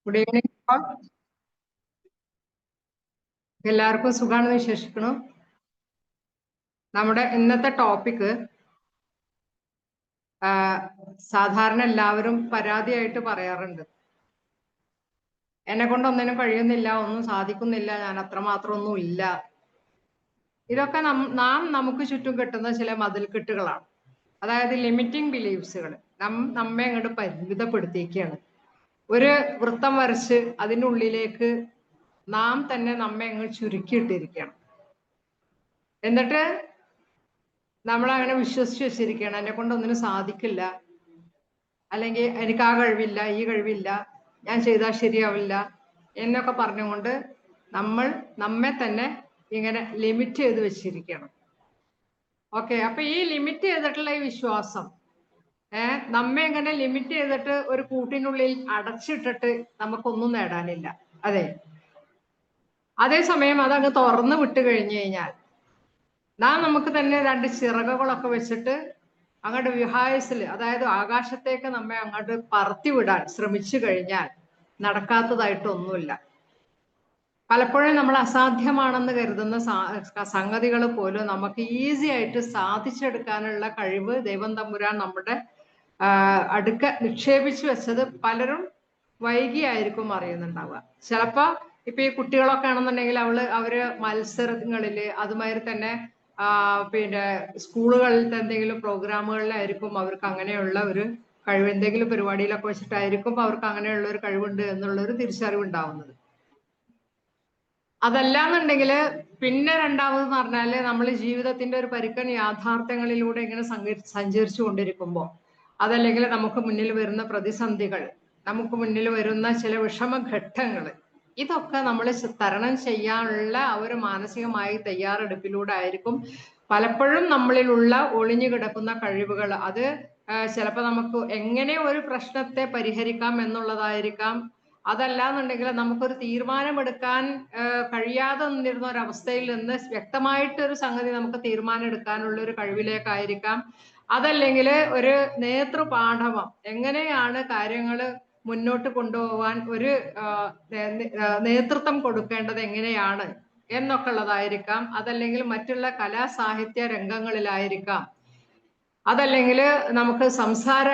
Good evening. എല്ലാവർക്കും സുഖാണെന്ന് വിശ്വസിക്കണം. നമ്മുടെ ഇന്നത്തെ ടോപ്പിക് സാധാരണ എല്ലാവരും പരാതിയായിട്ട് പറയാറുണ്ട്, എന്നെ കൊണ്ട് ഒന്നിനും കഴിയുന്നില്ല, ഒന്നും സാധിക്കുന്നില്ല, ഞാൻ അത്രമാത്രം ഒന്നും ഇല്ല. ഇതൊക്കെ നാം നമുക്ക് ചുറ്റും കിട്ടുന്ന ചില മതിൽക്കെട്ടുകളാണ്. അതായത് ലിമിറ്റിംഗ് ബിലീഫ്സുകൾ നമ്മെ അങ്ങോട്ട് പരിമിതപ്പെടുത്തിയിരിക്കുകയാണ്. ഒരു വൃത്തം വരച്ച് അതിനുള്ളിലേക്ക് നാം തന്നെ നമ്മെ അങ്ങ് ചുരുക്കിയിട്ടിരിക്കുകയാണ്. എന്നിട്ട് നമ്മളങ്ങനെ വിശ്വസിച്ച് വെച്ചിരിക്കുകയാണ്, എന്നെ കൊണ്ട് ഒന്നിനും സാധിക്കില്ല, അല്ലെങ്കിൽ എനിക്ക് ആ കഴിവില്ല, ഈ കഴിവില്ല, ഞാൻ ചെയ്താൽ ശരിയാവില്ല എന്നൊക്കെ പറഞ്ഞുകൊണ്ട് നമ്മൾ നമ്മെ തന്നെ ഇങ്ങനെ ലിമിറ്റ് ചെയ്ത് വെച്ചിരിക്കണം. ഓക്കെ, അപ്പൊ ഈ ലിമിറ്റ് ചെയ്തിട്ടുള്ള ഈ വിശ്വാസം നമ്മെ ഇങ്ങനെ ലിമിറ്റ് ചെയ്തിട്ട് ഒരു കൂട്ടിനുള്ളിൽ അടച്ചിട്ടിട്ട് നമുക്കൊന്നും നേടാനില്ല. അതെ, അതേസമയം അതങ്ങ് തുറന്നു വിട്ട് കഴിഞ്ഞു കഴിഞ്ഞാൽ നമുക്ക് തന്നെ രണ്ട് ചിറകുകളൊക്കെ വെച്ചിട്ട് അങ്ങോട്ട് വിഹായസിൽ, അതായത് ആകാശത്തേക്ക് നമ്മെ അങ്ങോട്ട് പറത്തി വിടാൻ ശ്രമിച്ചു കഴിഞ്ഞാൽ നടക്കാത്തതായിട്ടൊന്നുമില്ല. പലപ്പോഴും നമ്മൾ അസാധ്യമാണെന്ന് കരുതുന്ന സംഗതികൾ പോലും നമുക്ക് ഈസി ആയിട്ട് സാധിച്ചെടുക്കാനുള്ള കഴിവ് ദൈവം തമ്പുരാൻ നമ്മുടെ അടുക്ക നിക്ഷേപിച്ചു വെച്ചത് പലരും വൈകിയായിരിക്കും അറിയുന്നുണ്ടാവുക. ചിലപ്പോ ഇപ്പൊ ഈ കുട്ടികളൊക്കെ ആണെന്നുണ്ടെങ്കിൽ അവര് മത്സരങ്ങളില് അതുമാതിരി തന്നെ പിന്നെ സ്കൂളുകളിലത്തെ എന്തെങ്കിലും പ്രോഗ്രാമുകളിലായിരിക്കും അവർക്ക് അങ്ങനെയുള്ള ഒരു കഴിവ്, എന്തെങ്കിലും പരിപാടിയിലൊക്കെ വെച്ചിട്ടായിരിക്കും അവർക്ക് അങ്ങനെയുള്ള ഒരു കഴിവുണ്ട് എന്നുള്ള ഒരു തിരിച്ചറിവ് ഉണ്ടാവുന്നത്. അതല്ലാന്നുണ്ടെങ്കിൽ പിന്നെ രണ്ടാമതെന്ന് പറഞ്ഞാല് നമ്മൾ ജീവിതത്തിന്റെ ഒരു പരുക്കൻ യാഥാർത്ഥ്യങ്ങളിലൂടെ ഇങ്ങനെ സഞ്ചരിച്ചു കൊണ്ടിരിക്കുമ്പോൾ, അതല്ലെങ്കിൽ നമുക്ക് മുന്നിൽ വരുന്ന പ്രതിസന്ധികൾ, നമുക്ക് മുന്നിൽ വരുന്ന ചില വിഷമഘട്ടങ്ങൾ, ഇതൊക്കെ നമ്മൾ തരണം ചെയ്യാനുള്ള ഒരു മാനസികമായി തയ്യാറെടുപ്പിലൂടെ ആയിരിക്കും പലപ്പോഴും നമ്മളിലുള്ള ഒളിഞ്ഞു കിടക്കുന്ന കഴിവുകൾ. അത് ചിലപ്പോൾ നമുക്ക് എങ്ങനെ ഒരു പ്രശ്നത്തെ പരിഹരിക്കാം എന്നുള്ളതായിരിക്കാം. അതല്ലാന്നുണ്ടെങ്കിൽ നമുക്കൊരു തീരുമാനമെടുക്കാൻ കഴിയാതെ നിന്നിരുന്ന ഒരവസ്ഥയിൽ നിന്ന് വ്യക്തമായിട്ടൊരു സംഗതി നമുക്ക് തീരുമാനം എടുക്കാനുള്ള ഒരു കഴിവിലേക്കായിരിക്കാം. അതല്ലെങ്കിൽ ഒരു നേതൃപാഠവം, എങ്ങനെയാണ് കാര്യങ്ങൾ മുന്നോട്ട് കൊണ്ടുപോകാൻ ഒരു നേതൃത്വം കൊടുക്കേണ്ടത് എങ്ങനെയാണ് എന്നൊക്കെ ഉള്ളതായിരിക്കാം. അതല്ലെങ്കിൽ മറ്റുള്ള കലാ സാഹിത്യ രംഗങ്ങളിലായിരിക്കാം. അതല്ലെങ്കിൽ നമുക്ക് സംസാര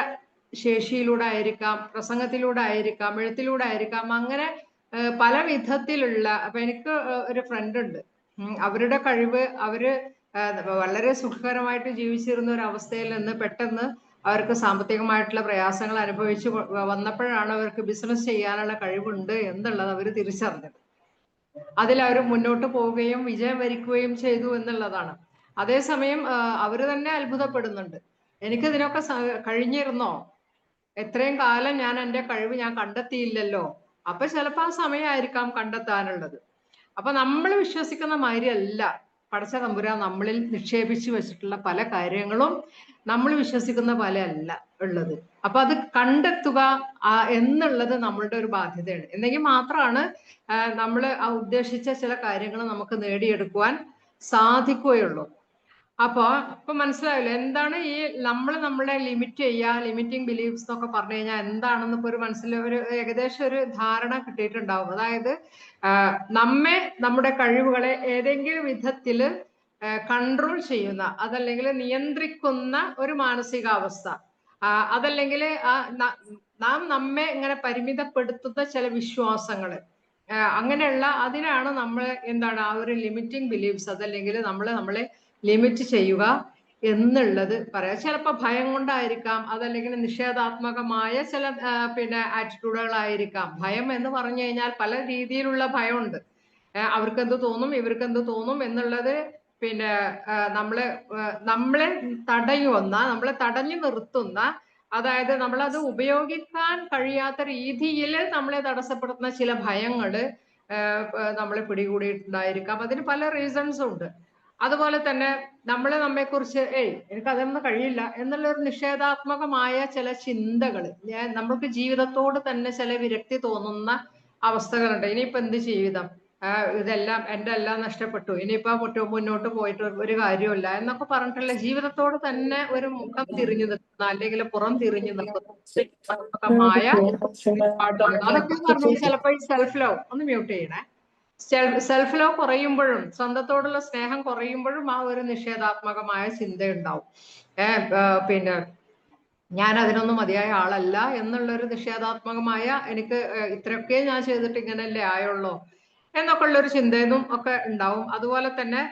ശേഷിയിലൂടെ ആയിരിക്കാം, പ്രസംഗത്തിലൂടെ ആയിരിക്കാം, എഴുത്തിലൂടെ ആയിരിക്കാം. അങ്ങനെ പല വിധത്തിലുള്ള, അപ്പൊ എനിക്ക് ഒരു ഫ്രണ്ട് ഉണ്ട്, അവരുടെ കഴിവ്, അവര് വളരെ സുഖകരമായിട്ട് ജീവിച്ചിരുന്ന ഒരു അവസ്ഥയിൽ നിന്ന് പെട്ടെന്ന് അവർക്ക് സാമ്പത്തികമായിട്ടുള്ള പ്രയാസങ്ങൾ അനുഭവിച്ചു വന്നപ്പോഴാണ് അവർക്ക് ബിസിനസ് ചെയ്യാനുള്ള കഴിവുണ്ട് എന്നുള്ളത് അവർ തിരിച്ചറിഞ്ഞത്. അതിൽ അവർ മുന്നോട്ട് പോവുകയും വിജയം വരിക്കുകയും ചെയ്തു എന്നുള്ളതാണ്. അതേസമയം അവര് തന്നെ അത്ഭുതപ്പെടുന്നുണ്ട്, എനിക്കിതിനൊക്കെ കഴിഞ്ഞിരുന്നോ, എത്രയും കാലം ഞാൻ എൻ്റെ കഴിവ് ഞാൻ കണ്ടെത്തിയില്ലല്ലോ. അപ്പൊ ചിലപ്പോൾ ആ സമയമായിരിക്കാം കണ്ടെത്താനുള്ളത്. അപ്പൊ നമ്മൾ വിശ്വസിക്കുന്ന മാതിരിയല്ല പടച്ച തമ്പുരാൻ നമ്മളിൽ നിക്ഷേപിച്ചു വെച്ചിട്ടുള്ള പല കാര്യങ്ങളും നമ്മൾ വിശ്വസിക്കുന്ന പോലെ അല്ല ഉള്ളത്. അപ്പൊ അത് കണ്ടെത്തുക എന്നുള്ളത് നമ്മളുടെ ഒരു ബാധ്യതയാണ്. എന്നെങ്കിൽ മാത്രമാണ് നമ്മൾ ആ ഉദ്ദേശിച്ച ചില കാര്യങ്ങൾ നമുക്ക് നേടിയെടുക്കുവാൻ സാധിക്കുകയുള്ളൂ. അപ്പൊ മനസ്സിലായല്ലോ എന്താണ് ഈ നമ്മളെ ലിമിറ്റ് ചെയ്യുക, ലിമിറ്റിംഗ് ബിലീഫ്സ് എന്നൊക്കെ പറഞ്ഞു കഴിഞ്ഞാൽ എന്താണെന്ന് ഇപ്പൊ ഒരു ഒരു ഏകദേശം ഒരു ധാരണ കിട്ടിയിട്ടുണ്ടാവും. അതായത് നമ്മെ, നമ്മുടെ കഴിവുകളെ ഏതെങ്കിലും വിധത്തില് കൺട്രോൾ ചെയ്യുന്ന, അതല്ലെങ്കിൽ നിയന്ത്രിക്കുന്ന ഒരു മാനസികാവസ്ഥ, അതല്ലെങ്കിൽ നാം നമ്മെ ഇങ്ങനെ പരിമിതപ്പെടുത്തുന്ന ചില വിശ്വാസങ്ങള്, അങ്ങനെയുള്ള അതിനാണ് നമ്മൾ എന്താണ് ആ ഒരു ലിമിറ്റിംഗ് ബിലീഫ്സ്, അതല്ലെങ്കിൽ നമ്മളെ ലിമിറ്റ് ചെയ്യുക എന്നുള്ളത് പറയാം. ചിലപ്പോൾ ഭയം കൊണ്ടായിരിക്കാം, അതല്ലെങ്കിൽ നിഷേധാത്മകമായ ചില പിന്നെ ആറ്റിറ്റ്യൂഡുകളായിരിക്കാം. ഭയം എന്ന് പറഞ്ഞു കഴിഞ്ഞാൽ പല രീതിയിലുള്ള ഭയമുണ്ട്. അവർക്കെന്ത് തോന്നും, ഇവർക്കെന്ത് തോന്നും എന്നുള്ളത് പിന്നെ നമ്മളെ തടയുന്ന, നമ്മളെ തടഞ്ഞു നിർത്തുന്ന, അതായത് നമ്മളത് ഉപയോഗിക്കാൻ കഴിയാത്ത രീതിയിൽ നമ്മളെ തടസ്സപ്പെടുത്തുന്ന ചില ഭയങ്ങള് നമ്മളെ പിടികൂടിയിട്ടുണ്ടായിരിക്കാം. അതിന് പല റീസൺസും ഉണ്ട്. അതുപോലെ തന്നെ നമ്മെക്കുറിച്ച് എനിക്ക് അതൊന്നും കഴിയില്ല എന്നുള്ളൊരു നിഷേധാത്മകമായ ചില ചിന്തകൾ, നമ്മൾക്ക് ജീവിതത്തോട് തന്നെ ചില വിരക്തി തോന്നുന്ന അവസ്ഥകളുണ്ട്. ഇനിയിപ്പോ എന്ത് ജീവിതം, ഇതെല്ലാം എൻ്റെ എല്ലാം നഷ്ടപ്പെട്ടു, ഇനിയിപ്പോ മുന്നോട്ട് പോയിട്ട് ഒരു കാര്യമില്ല എന്നൊക്കെ പറഞ്ഞിട്ടുള്ള ജീവിതത്തോട് തന്നെ ഒരു മുഖം തിരിഞ്ഞു നിൽക്കുന്ന അല്ലെങ്കിൽ പുറം തിരിഞ്ഞു നിൽക്കുന്ന അതൊക്കെ പറഞ്ഞു ചിലപ്പോ ഈ സെൽഫ് ലവ് ഒന്ന് മ്യൂട്ട് ചെയ്യണേ. സെൽഫ് ലവ് കുറയുമ്പോഴും സ്വന്തത്തോടുള്ള സ്നേഹം കുറയുമ്പോഴും ആ ഒരു നിഷേധാത്മകമായ ചിന്തയുണ്ടാവും. പിന്നെ ഞാൻ അതിനൊന്നും മതിയായ ആളല്ല എന്നുള്ളൊരു നിഷേധാത്മകമായ എനിക്ക് ഇത്രയൊക്കെ ഞാൻ ചെയ്തിട്ട് ഇങ്ങനെയല്ലേ ആയുള്ളൂ എന്നൊക്കെ ഉള്ളൊരു ചിന്തയും ഒക്കെ ഉണ്ടാവും. അതുപോലെ തന്നെ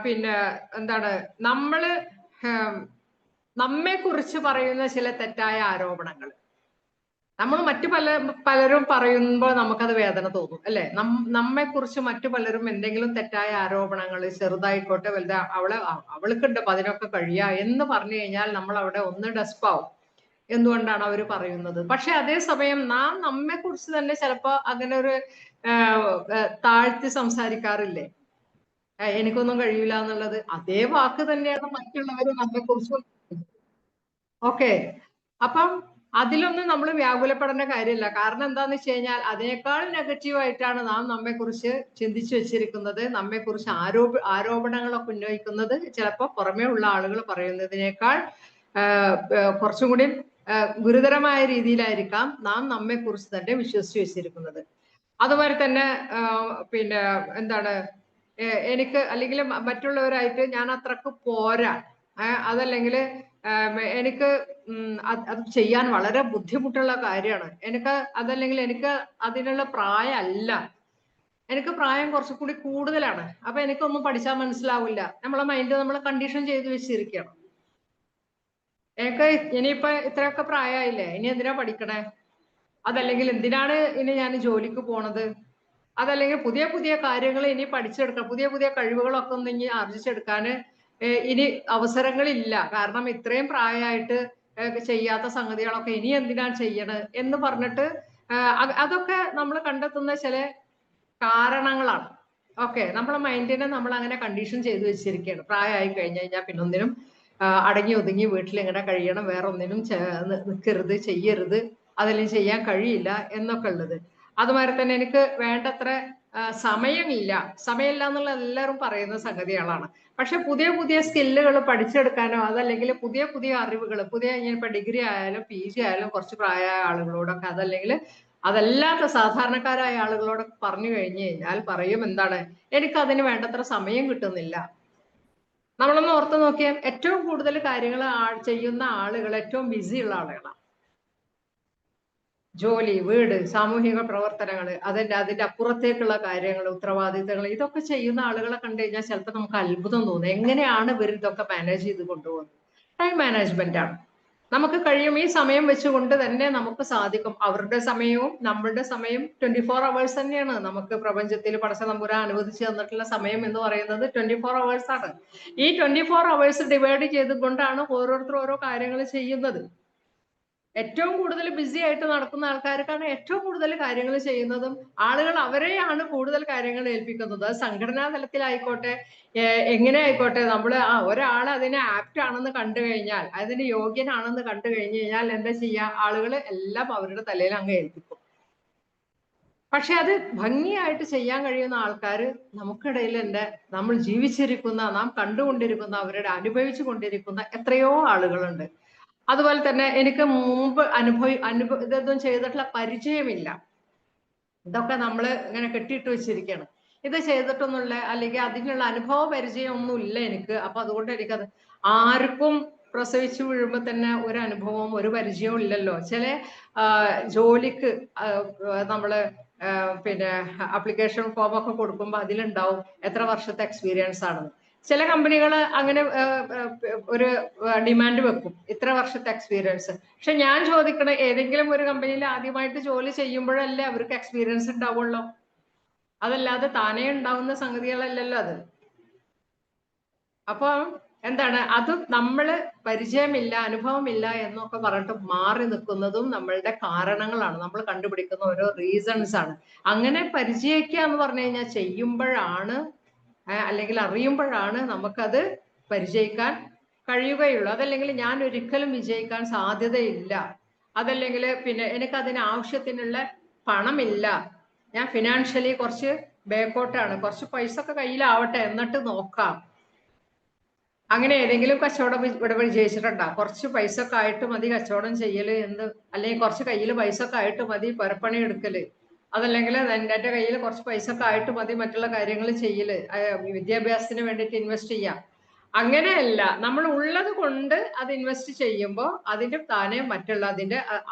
പിന്നെ എന്താണ് നമ്മെ കുറിച്ച് പറയുന്ന ചില തെറ്റായ ആരോപണങ്ങൾ നമ്മൾ പലരും പറയുമ്പോൾ നമുക്കത് വേദന തോന്നും അല്ലെ. നമ്മെ കുറിച്ച് മറ്റു പലരും എന്തെങ്കിലും തെറ്റായ ആരോപണങ്ങൾ ചെറുതായിക്കോട്ടെ വലുതാ അവൾക്കുണ്ട് അപ്പൊ അതിനൊക്കെ കഴിയാ എന്ന് പറഞ്ഞു കഴിഞ്ഞാൽ നമ്മൾ അവിടെ ഒന്ന് ഡെസ്പാവും. എന്തുകൊണ്ടാണ് അവർ പറയുന്നത്? പക്ഷെ അതേസമയം നാം നമ്മെ കുറിച്ച് തന്നെ ചിലപ്പോ അങ്ങനെ ഒരു താഴ്ത്തി സംസാരിക്കാറില്ലേ? എനിക്കൊന്നും കഴിയില്ല എന്നുള്ളത് അതേ വാക്ക് തന്നെയാണ് മറ്റുള്ളവർ നമ്മെ കുറിച്ച്. ഓക്കെ, അപ്പം അതിലൊന്നും നമ്മൾ വ്യാകുലപ്പെടേണ്ട കാര്യമില്ല. കാരണം എന്താന്ന് വെച്ച് കഴിഞ്ഞാൽ അതിനേക്കാൾ നെഗറ്റീവായിട്ടാണ് നാം നമ്മെ കുറിച്ച് ചിന്തിച്ചു വെച്ചിരിക്കുന്നത്. നമ്മെ കുറിച്ച് ആരോപണങ്ങളൊക്കെ ഉന്നയിക്കുന്നത് ചിലപ്പോൾ പുറമേ ഉള്ള ആളുകൾ പറയുന്നതിനേക്കാൾ കുറച്ചും കൂടി ഗുരുതരമായ രീതിയിലായിരിക്കാം നാം നമ്മെ കുറിച്ച് തന്നെ വിശ്വസിച്ച് വെച്ചിരിക്കുന്നത്. അതുപോലെ തന്നെ പിന്നെ എന്താണ് എനിക്ക് അല്ലെങ്കിൽ മറ്റുള്ളവരായിട്ട് ഞാൻ അത്രക്ക് പോരാ, അതല്ലെങ്കിൽ എനിക്ക് അത് ചെയ്യാൻ വളരെ ബുദ്ധിമുട്ടുള്ള കാര്യമാണ്, അതല്ലെങ്കിൽ എനിക്ക് അതിനുള്ള പ്രായമല്ല, എനിക്ക് പ്രായം കുറച്ചുകൂടി കൂടുതലാണ്, അപ്പൊ എനിക്കൊന്നും പഠിച്ചാൽ മനസ്സിലാവില്ല. നമ്മളെ മൈൻഡ് നമ്മൾ കണ്ടീഷൻ ചെയ്ത് വെച്ചിരിക്കണം. എനിക്ക് ഇനിയിപ്പൊ ഇത്രയൊക്കെ പ്രായമായില്ലേ, ഇനി എന്തിനാ പഠിക്കണേ, അതല്ലെങ്കിൽ എന്തിനാണ് ഇനി ഞാൻ ജോലിക്ക് പോണത്, അതല്ലെങ്കിൽ പുതിയ പുതിയ കാര്യങ്ങൾ ഇനി പഠിച്ചെടുക്കണം, പുതിയ പുതിയ കഴിവുകളൊക്കെ ഒന്ന് ഇനി ആർജിച്ചെടുക്കാന് ഇനി അവസരങ്ങളില്ല. കാരണം ഇത്രയും പ്രായമായിട്ട് ചെയ്യാത്ത സംഗതികളൊക്കെ ഇനി എന്തിനാണ് ചെയ്യണത് എന്ന് പറഞ്ഞിട്ട് അതൊക്കെ നമ്മൾ കണ്ടെത്തുന്ന ചില കാരണങ്ങളാണ്. ഓക്കെ, നമ്മളെ മൈൻഡിനെ നമ്മൾ അങ്ങനെ കണ്ടീഷൻ ചെയ്തു വെച്ചിരിക്കുകയാണ്. പ്രായമായി കഴിഞ്ഞു കഴിഞ്ഞാൽ പിന്നെ ഒന്നിനും അടങ്ങി ഒതുങ്ങി വീട്ടിൽ ഇങ്ങനെ കഴിയണം, വേറെ ഒന്നിനും നിൽക്കരുത്, ചെയ്യരുത്, അതെല്ലാം ചെയ്യാൻ കഴിയില്ല എന്നൊക്കെ ഉള്ളത്. അതുമാതിരി തന്നെ എനിക്ക് വേണ്ടത്ര സമയമില്ല എന്നുള്ള എല്ലാവരും പറയുന്ന സംഗതികളാണ്. പക്ഷെ പുതിയ പുതിയ സ്കില്ലുകൾ പഠിച്ചെടുക്കാനോ അതല്ലെങ്കിൽ പുതിയ പുതിയ അറിവുകൾ ഇപ്പൊ ഡിഗ്രി ആയാലും PG ആയാലും കുറച്ച് പ്രായമായ ആളുകളോടൊക്കെ അതല്ലാത്ത സാധാരണക്കാരായ ആളുകളോടൊക്കെ പറഞ്ഞു കഴിഞ്ഞു കഴിഞ്ഞാൽ പറയും എന്താണ്, എനിക്ക് അതിന് വേണ്ടത്ര സമയം കിട്ടുന്നില്ല. നമ്മളൊന്ന് ഓർത്ത് നോക്കിയാൽ ഏറ്റവും കൂടുതൽ കാര്യങ്ങൾ ചെയ്യുന്ന ആളുകൾ ഏറ്റവും ബിസിയുള്ള ആളുകളാണ്. ജോലി, വീട്, സാമൂഹിക പ്രവർത്തനങ്ങൾ, അതിന്റെ അപ്പുറത്തേക്കുള്ള കാര്യങ്ങൾ, ഉത്തരവാദിത്തങ്ങൾ, ഇതൊക്കെ ചെയ്യുന്ന ആളുകളെ കണ്ടു കഴിഞ്ഞാൽ ചിലപ്പോൾ നമുക്ക് അത്ഭുതം തോന്നും. എങ്ങനെയാണ് ഇവർ ഇതൊക്കെ മാനേജ് ചെയ്ത് കൊണ്ടുപോകുന്നത്? ടൈം മാനേജ്മെന്റ് ആണ്. നമുക്ക് കഴിയും, ഈ സമയം വെച്ചുകൊണ്ട് തന്നെ നമുക്ക് സാധിക്കും. അവരുടെ സമയവും നമ്മളുടെ സമയം 24 hours തന്നെയാണ്. നമുക്ക് പ്രപഞ്ചത്തിൽ പടച്ച തമ്പുരാൻ അനുവദിച്ചു തന്നിട്ടുള്ള സമയം എന്ന് പറയുന്നത് 24 hours ആണ്. ഈ 24 hours ഡിവൈഡ് ചെയ്തുകൊണ്ടാണ് ഓരോരുത്തർ ഓരോ കാര്യങ്ങൾ ചെയ്യുന്നത്. ഏറ്റവും കൂടുതൽ ബിസി ആയിട്ട് നടക്കുന്ന ആൾക്കാർക്കാണ് ഏറ്റവും കൂടുതൽ കാര്യങ്ങൾ ചെയ്യുന്നതും ആളുകൾ അവരെയാണ് കൂടുതൽ കാര്യങ്ങൾ ഏൽപ്പിക്കുന്നത്. അത് സംഘടനാ തലത്തിലായിക്കോട്ടെ, എങ്ങനെ ആയിക്കോട്ടെ, നമ്മൾ ഒരാൾ അതിനെ ആപ്റ്റ് ആണെന്ന് കണ്ടു കഴിഞ്ഞാൽ, അതിന് യോഗ്യനാണെന്ന് കണ്ടു കഴിഞ്ഞു കഴിഞ്ഞാൽ എന്താ ചെയ്യുക, ആളുകൾ എല്ലാം അവരുടെ തലയിൽ അങ്ങ് ഏൽപ്പിക്കും. പക്ഷെ അത് ഭംഗിയായിട്ട് ചെയ്യാൻ കഴിയുന്ന ആൾക്കാർ നമുക്കിടയിൽ നമ്മൾ ജീവിച്ചിരിക്കുന്ന, നാം കണ്ടുകൊണ്ടിരിക്കുന്ന, അവരുടെ അനുഭവിച്ചു കൊണ്ടിരിക്കുന്ന എത്രയോ ആളുകളുണ്ട്. അതുപോലെ തന്നെ എനിക്ക് മുമ്പ് ഇതൊന്നും ചെയ്തിട്ടുള്ള പരിചയമില്ല. ഇതൊക്കെ നമ്മൾ ഇങ്ങനെ കെട്ടിയിട്ട് വെച്ചിരിക്കുകയാണ്. ഇത് ചെയ്തിട്ടൊന്നുള്ള അല്ലെങ്കിൽ അതിനുള്ള അനുഭവ പരിചയം ഒന്നും ഇല്ല എനിക്ക്. അപ്പൊ അതുകൊണ്ട് എനിക്കത് ആർക്കും പ്രസവിച്ചു വീഴുമ്പോ തന്നെ ഒരു അനുഭവവും ഒരു പരിചയവും ഇല്ലല്ലോ. ചില ജോലിക്ക് നമ്മള് പിന്നെ ആപ്ലിക്കേഷൻ ഫോം ഒക്കെ കൊടുക്കുമ്പോൾ അതിലുണ്ടാവും എത്ര വർഷത്തെ എക്സ്പീരിയൻസ് ആണെന്ന്. ചില കമ്പനികൾ അങ്ങനെ ഒരു ഡിമാൻഡ് വെക്കും, ഇത്ര വർഷത്തെ എക്സ്പീരിയൻസ്. പക്ഷെ ഞാൻ ചോദിക്കണ, ഏതെങ്കിലും ഒരു കമ്പനിയിൽ ആദ്യമായിട്ട് ജോലി ചെയ്യുമ്പോഴല്ലേ അവർക്ക് എക്സ്പീരിയൻസ് ഉണ്ടാവുള്ളൂ, അതല്ലാതെ താനേ ഉണ്ടാവുന്ന സംഗതികളല്ലല്ലോ അത്. അപ്പൊ എന്താണ്, അത് നമ്മള് പരിചയമില്ല, അനുഭവമില്ല എന്നൊക്കെ പറഞ്ഞിട്ട് മാറി നിൽക്കുന്നതും നമ്മളുടെ കാരണങ്ങളാണ്, നമ്മൾ കണ്ടുപിടിക്കുന്ന ഓരോ റീസൺസ് ആണ്. അങ്ങനെ പരിചയിക്കുക എന്ന് പറഞ്ഞു കഴിഞ്ഞാൽ ചെയ്യുമ്പോഴാണ് അല്ലെങ്കിൽ അറിയുമ്പോഴാണ് നമുക്കത് പരിചയിക്കാൻ കഴിയുകയുള്ളൂ. അതല്ലെങ്കിൽ ഞാൻ ഒരിക്കലും വിജയിക്കാൻ സാധ്യതയില്ല, അതല്ലെങ്കിൽ പിന്നെ എനിക്ക് അതിന് ആവശ്യത്തിനുള്ള പണമില്ല, ഞാൻ ഫിനാൻഷ്യലി കുറച്ച് ബേക്കോട്ടാണ്, കുറച്ച് പൈസ ഒക്കെ കയ്യിലാവട്ടെ എന്നിട്ട് നോക്കാം. അങ്ങനെ ഏതെങ്കിലും കച്ചവടം ഇവിടെ വിജയിച്ചിട്ടുണ്ടോ? കുറച്ച് പൈസ ഒക്കെ ആയിട്ട് മതി കച്ചവടം ചെയ്യല് എന്ന്, അല്ലെങ്കിൽ കുറച്ച് കയ്യിൽ പൈസ ഒക്കെ ആയിട്ട് മതി പുരപ്പണി എടുക്കല്, അതല്ലെങ്കിൽ എൻ്റെ കയ്യിൽ കുറച്ച് പൈസ ഒക്കെ ആയിട്ട് മതി മറ്റുള്ള കാര്യങ്ങൾ ചെയ്യല്, വിദ്യാഭ്യാസത്തിന് വേണ്ടിയിട്ട് ഇൻവെസ്റ്റ് ചെയ്യാം. അങ്ങനെയല്ല, നമ്മൾ ഉള്ളത് കൊണ്ട് അത് ഇൻവെസ്റ്റ് ചെയ്യുമ്പോൾ അതിന്റെ താനെ മറ്റുള്ള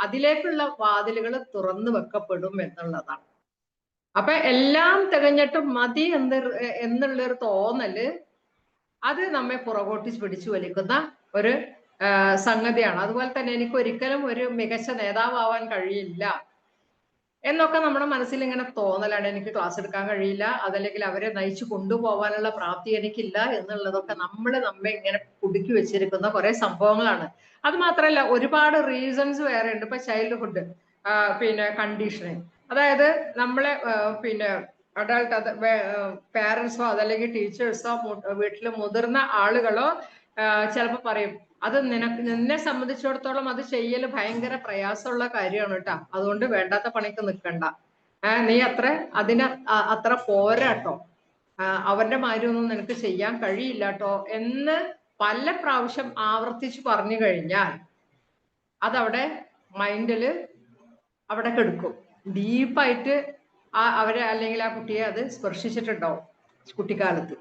അതിലേക്കുള്ള വാതിലുകൾ തുറന്നു വെക്കപ്പെടും എന്നുള്ളതാണ്. അപ്പൊ എല്ലാം തികഞ്ഞിട്ടും മതി എന്നുള്ളൊരു തോന്നല് അത് നമ്മെ പുറകോട്ട് പിടിച്ചു വലിക്കുന്ന ഒരു സംഗതിയാണ്. അതുപോലെ തന്നെ എനിക്ക് ഒരിക്കലും ഒരു മികച്ച നേതാവാൻ കഴിയില്ല എന്നൊക്കെ നമ്മുടെ മനസ്സിൽ ഇങ്ങനെ തോന്നലാണ്. എനിക്ക് ക്ലാസ് എടുക്കാൻ കഴിയില്ല, അതല്ലെങ്കിൽ അവരെ നയിച്ചു കൊണ്ടുപോകാനുള്ള പ്രാപ്തി എനിക്കില്ല എന്നുള്ളതൊക്കെ നമ്മെ ഇങ്ങനെ കുടുക്കി വെച്ചിരിക്കുന്ന കുറെ സംഭവങ്ങളാണ്. അത് മാത്രമല്ല, ഒരുപാട് റീസൺസ് വേറെ ഉണ്ട്. ഇപ്പൊ ചൈൽഡ്ഹുഡ് പിന്നെ കണ്ടീഷനിങ്, അതായത് നമ്മളെ പിന്നെ അഡൾട്ട് പാരന്റ്സോ അതല്ലെങ്കിൽ ടീച്ചേഴ്സോ വീട്ടിലെ മുതിർന്ന ആളുകളോ ചിലപ്പോൾ പറയും, അത് നിന്നെ സംബന്ധിച്ചിടത്തോളം അത് ചെയ്യൽ ഭയങ്കര പ്രയാസമുള്ള കാര്യമാണ് കേട്ടോ, അതുകൊണ്ട് വേണ്ടാത്ത പണിക്ക് നിൽക്കണ്ട, നീ അത്ര പോരാട്ടോ, അവരുടെ മാതിരിയൊന്നും നിനക്ക് ചെയ്യാൻ കഴിയില്ല കേട്ടോ എന്ന് പല പ്രാവശ്യം ആവർത്തിച്ച് പറഞ്ഞു കഴിഞ്ഞാൽ അതവിടെ മൈൻഡില് അവിടെ കെടുക്കും. ഡീപ്പായിട്ട് അവരെ അല്ലെങ്കിൽ ആ കുട്ടിയെ അത് സ്പർശിച്ചിട്ടുണ്ടാവും കുട്ടിക്കാലത്ത്.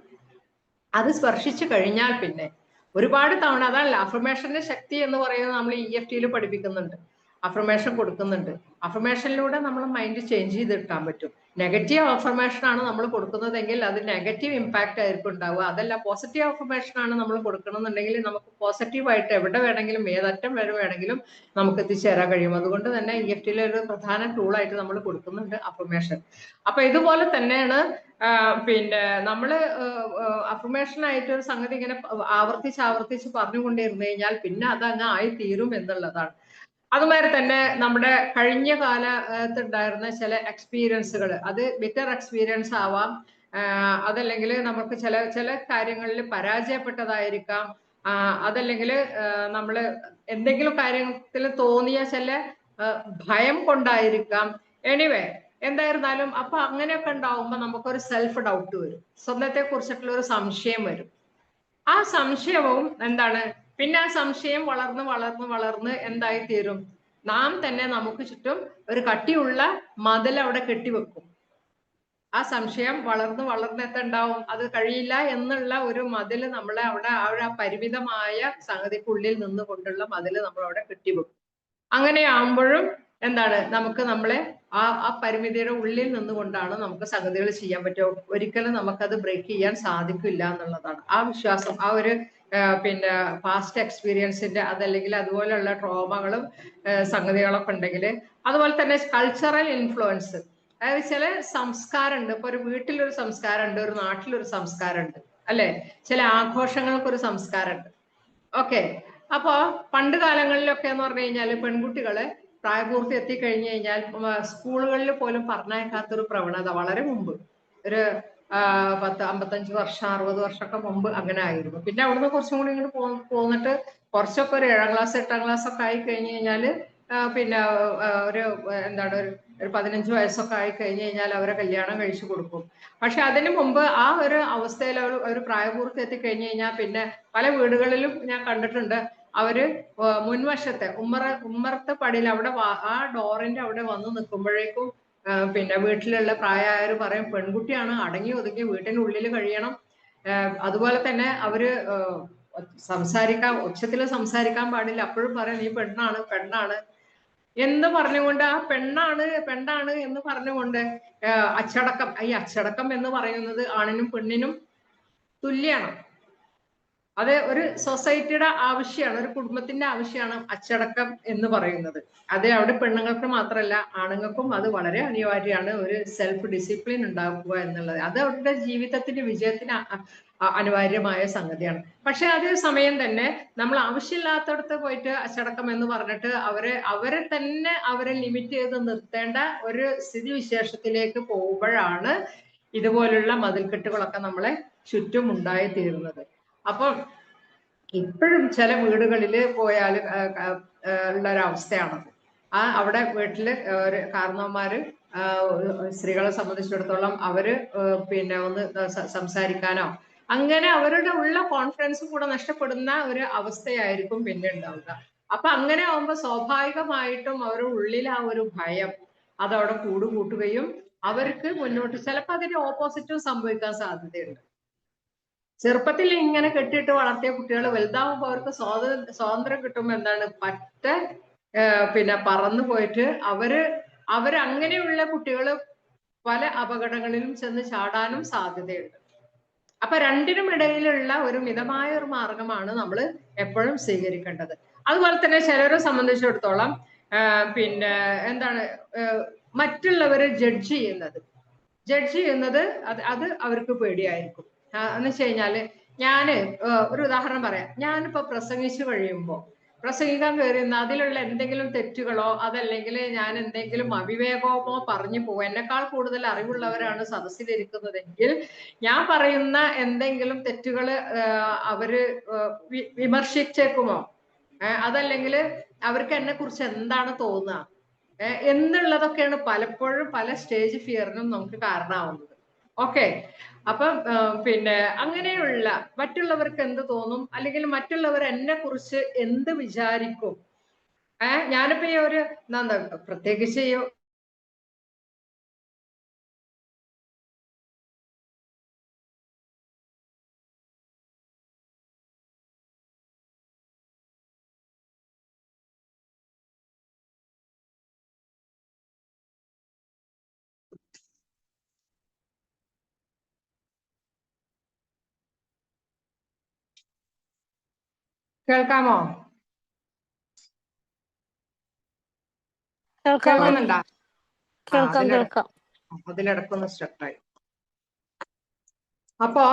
അത് സ്പർശിച്ചു കഴിഞ്ഞാൽ പിന്നെ ഒരുപാട് തവണ, അതാണല്ലോ അഫർമേഷന്റെ ശക്തി എന്ന് പറയുന്നത്. നമ്മൾ EFT പഠിപ്പിക്കുന്നുണ്ട്, അഫർമേഷൻ കൊടുക്കുന്നുണ്ട്. അഫർമേഷനിലൂടെ നമ്മൾ മൈൻഡ് ചേഞ്ച് ചെയ്തെടുക്കാൻ പറ്റും. നെഗറ്റീവ് അഫർമേഷൻ ആണ് നമ്മൾ കൊടുക്കുന്നതെങ്കിൽ അത് നെഗറ്റീവ് ഇമ്പാക്റ്റ് ആയിരിക്കും ഉണ്ടാവുക. അതല്ല, പോസിറ്റീവ് അഫർമേഷൻ ആണ് നമ്മൾ കൊടുക്കണമെന്നുണ്ടെങ്കിൽ നമുക്ക് പോസിറ്റീവായിട്ട് എവിടെ വേണമെങ്കിലും ഏതറ്റം വരെ വേണമെങ്കിലും നമുക്ക് എത്തിച്ചേരാൻ കഴിയും. അതുകൊണ്ട് തന്നെ EFT ഒരു പ്രധാന ടൂളായിട്ട് നമ്മൾ കൊടുക്കുന്നുണ്ട് അഫർമേഷൻ. അപ്പൊ ഇതുപോലെ തന്നെയാണ് പിന്നെ നമ്മള് അഫർമേഷൻ ആയിട്ട് ഒരു സംഗതി ഇങ്ങനെ ആവർത്തിച്ച് പറഞ്ഞുകൊണ്ടിരുന്നു കഴിഞ്ഞാൽ പിന്നെ അത് അങ്ങ് ആയി തീരും എന്നുള്ളതാണ്. അതുമാതിരി തന്നെ നമ്മുടെ കഴിഞ്ഞ കാലത്തുണ്ടായിരുന്ന ചില എക്സ്പീരിയൻസുകൾ, അത് ബിറ്റർ എക്സ്പീരിയൻസ് ആവാം, അതല്ലെങ്കിൽ നമുക്ക് ചില കാര്യങ്ങളിൽ പരാജയപ്പെട്ടതായിരിക്കാം, അതല്ലെങ്കിൽ നമ്മൾ എന്തെങ്കിലും കാര്യത്തിൽ തോന്നിയ ചില ഭയം കൊണ്ടായിരിക്കാം. എനിവേ, എന്തായിരുന്നാലും അപ്പൊ അങ്ങനെയൊക്കെ ഉണ്ടാവുമ്പോ നമുക്കൊരു സെൽഫ് ഡൗട്ട് വരും, സ്വന്തത്തെ കുറിച്ചിട്ടുള്ള ഒരു സംശയം വരും. ആ സംശയവും എന്താണ്, പിന്നെ ആ സംശയം വളർന്ന് എന്തായി തീരും, നാം തന്നെ നമുക്ക് ചുറ്റും ഒരു കട്ടിയുള്ള മതിൽ അവിടെ കെട്ടിവെക്കും. ആ സംശയം വളർന്ന് എത്തുണ്ടാവും, അത് കഴിയില്ല എന്നുള്ള ഒരു മതിൽ നമ്മളെ അവിടെ ആ പരിമിതമായ സംഗതിക്കുള്ളിൽ നിന്നുകൊണ്ടുള്ള മതിൽ നമ്മളവിടെ കെട്ടിവെക്കും. അങ്ങനെ ആകുമ്പോഴും എന്താണ്, നമുക്ക് നമ്മളെ ആ പരിമിതിയുടെ ഉള്ളിൽ നിന്നുകൊണ്ടാണ് നമുക്ക് സംഗതികൾ ചെയ്യാൻ പറ്റുക. ഒരിക്കലും നമുക്കത് ബ്രേക്ക് ചെയ്യാൻ സാധിക്കില്ല എന്നുള്ളതാണ് ആ വിശ്വാസം. ആ ഒരു പിന്നെ പാസ്റ്റ് എക്സ്പീരിയൻസിന്റെ അതല്ലെങ്കിൽ അതുപോലെയുള്ള ട്രോമകളും സംഗതികളൊക്കെ ഉണ്ടെങ്കിൽ, അതുപോലെ തന്നെ കൾച്ചറൽ ഇൻഫ്ലുവൻസ്, അതായത് ചില സംസ്കാരമുണ്ട്. ഇപ്പൊ ഒരു വീട്ടിലൊരു സംസ്കാരമുണ്ട്, ഒരു നാട്ടിലൊരു സംസ്കാരമുണ്ട്, അല്ലെ? ചില ആഘോഷങ്ങൾക്കൊരു സംസ്കാരമുണ്ട്. ഓക്കെ, അപ്പോ പണ്ട് കാലങ്ങളിലൊക്കെ എന്ന് പറഞ്ഞു കഴിഞ്ഞാൽ പെൺകുട്ടികള് പ്രായപൂർത്തി എത്തിക്കഴിഞ്ഞു കഴിഞ്ഞാൽ സ്കൂളുകളിൽ പോലും പറഞ്ഞയക്കാത്തൊരു പ്രവണത വളരെ മുമ്പ്, ഒരു 55 വർഷം 60 വർഷമൊക്കെ മുമ്പ് അങ്ങനെ ആയിരുന്നു. പിന്നെ അവിടുന്ന് കുറച്ചും കൂടി ഇങ്ങോട്ട് പോന്നിട്ട് കുറച്ചൊക്കെ ഒരു 7ാം ക്ലാസ് 8ാം ക്ലാസ് ഒക്കെ ആയി കഴിഞ്ഞു കഴിഞ്ഞാല് പിന്നെ ഒരു എന്താണ് ഒരു 15 വയസ്സൊക്കെ ആയി കഴിഞ്ഞു കഴിഞ്ഞാൽ അവരെ കല്യാണം കഴിച്ചു കൊടുക്കും. പക്ഷെ അതിനു മുമ്പ് ആ ഒരു അവസ്ഥയിൽ ഒരു പ്രായപൂർത്തി എത്തിക്കഴിഞ്ഞു കഴിഞ്ഞാൽ പിന്നെ പല വീടുകളിലും ഞാൻ കണ്ടിട്ടുണ്ട്, അവര് മുൻവശത്തെ ഉമ്മറത്തെ പടിയിൽ അവിടെ ആ ഡോറിന്റെ അവിടെ വന്ന് നിൽക്കുമ്പോഴേക്കും പിന്നെ വീട്ടിലുള്ള പ്രായമായവർ പറയും, പെൺകുട്ടിയാണ്, അടങ്ങി ഒതുങ്ങി വീട്ടിനുള്ളിൽ കഴിയണം. അതുപോലെ തന്നെ അവര് ഉച്ചത്തിൽ സംസാരിക്കാൻ പാടില്ല. അപ്പോഴും പറയും, നീ പെണ്ണാണ് എന്ന് പറഞ്ഞുകൊണ്ട് ആ പെണ്ണാണ് എന്ന് പറഞ്ഞുകൊണ്ട് അച്ചടക്കം, ഈ അച്ചടക്കം എന്ന് പറയുന്നത് ആണിനും പെണ്ണിനും തുല്യാണ്. അത് ഒരു സൊസൈറ്റിയുടെ ആവശ്യമാണ്, ഒരു കുടുംബത്തിന്റെ ആവശ്യമാണ് അച്ചടക്കം എന്ന് പറയുന്നത്. അത് അവിടെ പെണ്ണുങ്ങൾക്ക് മാത്രമല്ല ആണുങ്ങൾക്കും അത് വളരെ അനിവാര്യമാണ്. ഒരു സെൽഫ് ഡിസിപ്ലിൻ ഉണ്ടാക്കുക എന്നുള്ളത് അത് അവരുടെ ജീവിതത്തിന്റെ വിജയത്തിന് അനിവാര്യമായ സംഗതിയാണ്. പക്ഷെ അതേ സമയം തന്നെ നമ്മൾ ആവശ്യമില്ലാത്തടത്ത് പോയിട്ട് അച്ചടക്കം എന്ന് പറഞ്ഞിട്ട് അവരെ ലിമിറ്റ് ചെയ്ത് നിർത്തേണ്ട ഒരു സ്ഥിതിവിശേഷത്തിലേക്ക് പോകുമ്പോഴാണ് ഇതുപോലുള്ള മതിൽക്കെട്ടുകളൊക്കെ നമ്മളെ ചുറ്റും ഉണ്ടായി തീരുന്നത്. അപ്പം ഇപ്പോഴും ചില വീടുകളിൽ പോയാൽ ഉള്ള ഒരവസ്ഥയാണത്. അവിടെ വീട്ടില് ഒരു കാരണവന്മാര് സ്ത്രീകളെ സംബന്ധിച്ചിടത്തോളം അവര് പിന്നെ ഒന്ന് സംസാരിക്കാനോ അങ്ങനെ അവരുടെ ഉള്ള കോൺഫിഡൻസ് കൂടെ നഷ്ടപ്പെടുന്ന ഒരു അവസ്ഥയായിരിക്കും പിന്നെ ഉണ്ടാവുക. അപ്പൊ അങ്ങനെ ആവുമ്പോ സ്വാഭാവികമായിട്ടും അവരുടെ ഉള്ളിൽ ആ ഒരു ഭയം അതവിടെ കൂടുകൂട്ടുകയും അവർക്ക് മുന്നോട്ട് ചിലപ്പോൾ അതിന്റെ ഓപ്പോസിറ്റും സംഭവിക്കാൻ സാധ്യതയുണ്ട്. ചെറുപ്പത്തിൽ ഇങ്ങനെ കെട്ടിയിട്ട് വളർത്തിയ കുട്ടികൾ വലുതാവുമ്പോൾ അവർക്ക് സ്വാതന്ത്ര്യം കിട്ടുമ്പോൾ എന്താണ് പിന്നെ പറന്നു പോയിട്ട് അവരങ്ങനെയുള്ള കുട്ടികൾ പല അപകടങ്ങളിലും ചെന്ന് ചാടാനും സാധ്യതയുണ്ട്. അപ്പൊ രണ്ടിനും ഇടയിലുള്ള ഒരു മിതമായ ഒരു മാർഗമാണ് നമ്മൾ എപ്പോഴും സ്വീകരിക്കേണ്ടത്. അതുപോലെ തന്നെ ചിലരെ സംബന്ധിച്ചിടത്തോളം പിന്നെ എന്താണ് മറ്റുള്ളവരെ ജഡ്ജ് ചെയ്യുന്നത് അത് അവർക്ക് പേടിയായിരിക്കും. എന്ന് വെച്ച് കഴിഞ്ഞാല് ഒരു ഉദാഹരണം പറയാം. ഞാനിപ്പോ പ്രസംഗിച്ചു കഴിയുമ്പോൾ പ്രസംഗിക്കാൻ കയറുന്ന അതിലുള്ള എന്തെങ്കിലും തെറ്റുകളോ അതല്ലെങ്കിൽ ഞാൻ എന്തെങ്കിലും അവിവേകമോ പറഞ്ഞു പോകും. എന്നെക്കാൾ കൂടുതൽ അറിവുള്ളവരാണ് സദസ്സിലിരിക്കുന്നതെങ്കിൽ ഞാൻ പറയുന്ന എന്തെങ്കിലും തെറ്റുകൾ അവര് വിമർശിച്ചേക്കുമോ, അതല്ലെങ്കിൽ അവർക്ക് എന്നെ കുറിച്ച് എന്താണ് തോന്നുക എന്നുള്ളതൊക്കെയാണ് പലപ്പോഴും പല സ്റ്റേജ് ഫിയറിനും നമുക്ക് കാരണമാവുന്നത്. ഓക്കെ, അപ്പം പിന്നെ അങ്ങനെയുള്ള മറ്റുള്ളവർക്ക് എന്ത് തോന്നും അല്ലെങ്കിൽ മറ്റുള്ളവർ എന്നെ കുറിച്ച് എന്ത് വിചാരിക്കും. ഞാനിപ്പോ ഈ ഒരു പ്രത്യേകിച്ച് കേൾക്കാമോ? കേൾക്കുന്നുണ്ടോ? അതിലിടക്കൊന്ന് സ്റ്റക്കായി. അപ്പോ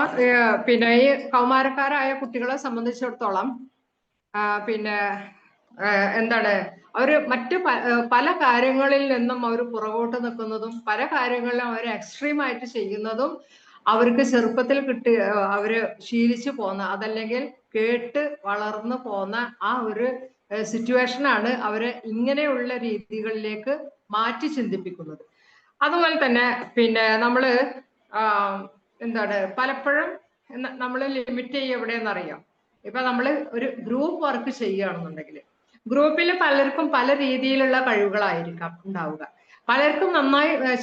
പിന്നെ ഈ കൗമാരക്കാരായ കുട്ടികളെ സംബന്ധിച്ചിടത്തോളം പിന്നെ എന്താണ് അവര് മറ്റു പല കാര്യങ്ങളിൽ നിന്നും അവർ പുറകോട്ട് നിൽക്കുന്നതും പല കാര്യങ്ങളിലും അവർ എക്സ്ട്രീം ആയിട്ട് ചെയ്യുന്നതും അവർക്ക് ചെറുപ്പത്തിൽ അവര് ശീലിച്ചു പോന്ന അതല്ലെങ്കിൽ കേട്ട് വളർന്നു പോന്ന ആ ഒരു സിറ്റുവേഷനാണ് അവരെ ഇങ്ങനെയുള്ള രീതികളിലേക്ക് മാറ്റി ചിന്തിപ്പിക്കുന്നത്. അതുപോലെ തന്നെ പിന്നെ നമ്മള് എന്താണ് പലപ്പോഴും നമ്മൾ ലിമിറ്റ് ചെയ്യുക എവിടെയെന്നറിയാം. ഇപ്പൊ നമ്മൾ ഒരു ഗ്രൂപ്പ് വർക്ക് ചെയ്യുകയാണെന്നുണ്ടെങ്കിൽ ഗ്രൂപ്പിൽ പലർക്കും പല രീതിയിലുള്ള കഴിവുകളായിരിക്കാം ഉണ്ടാവുക.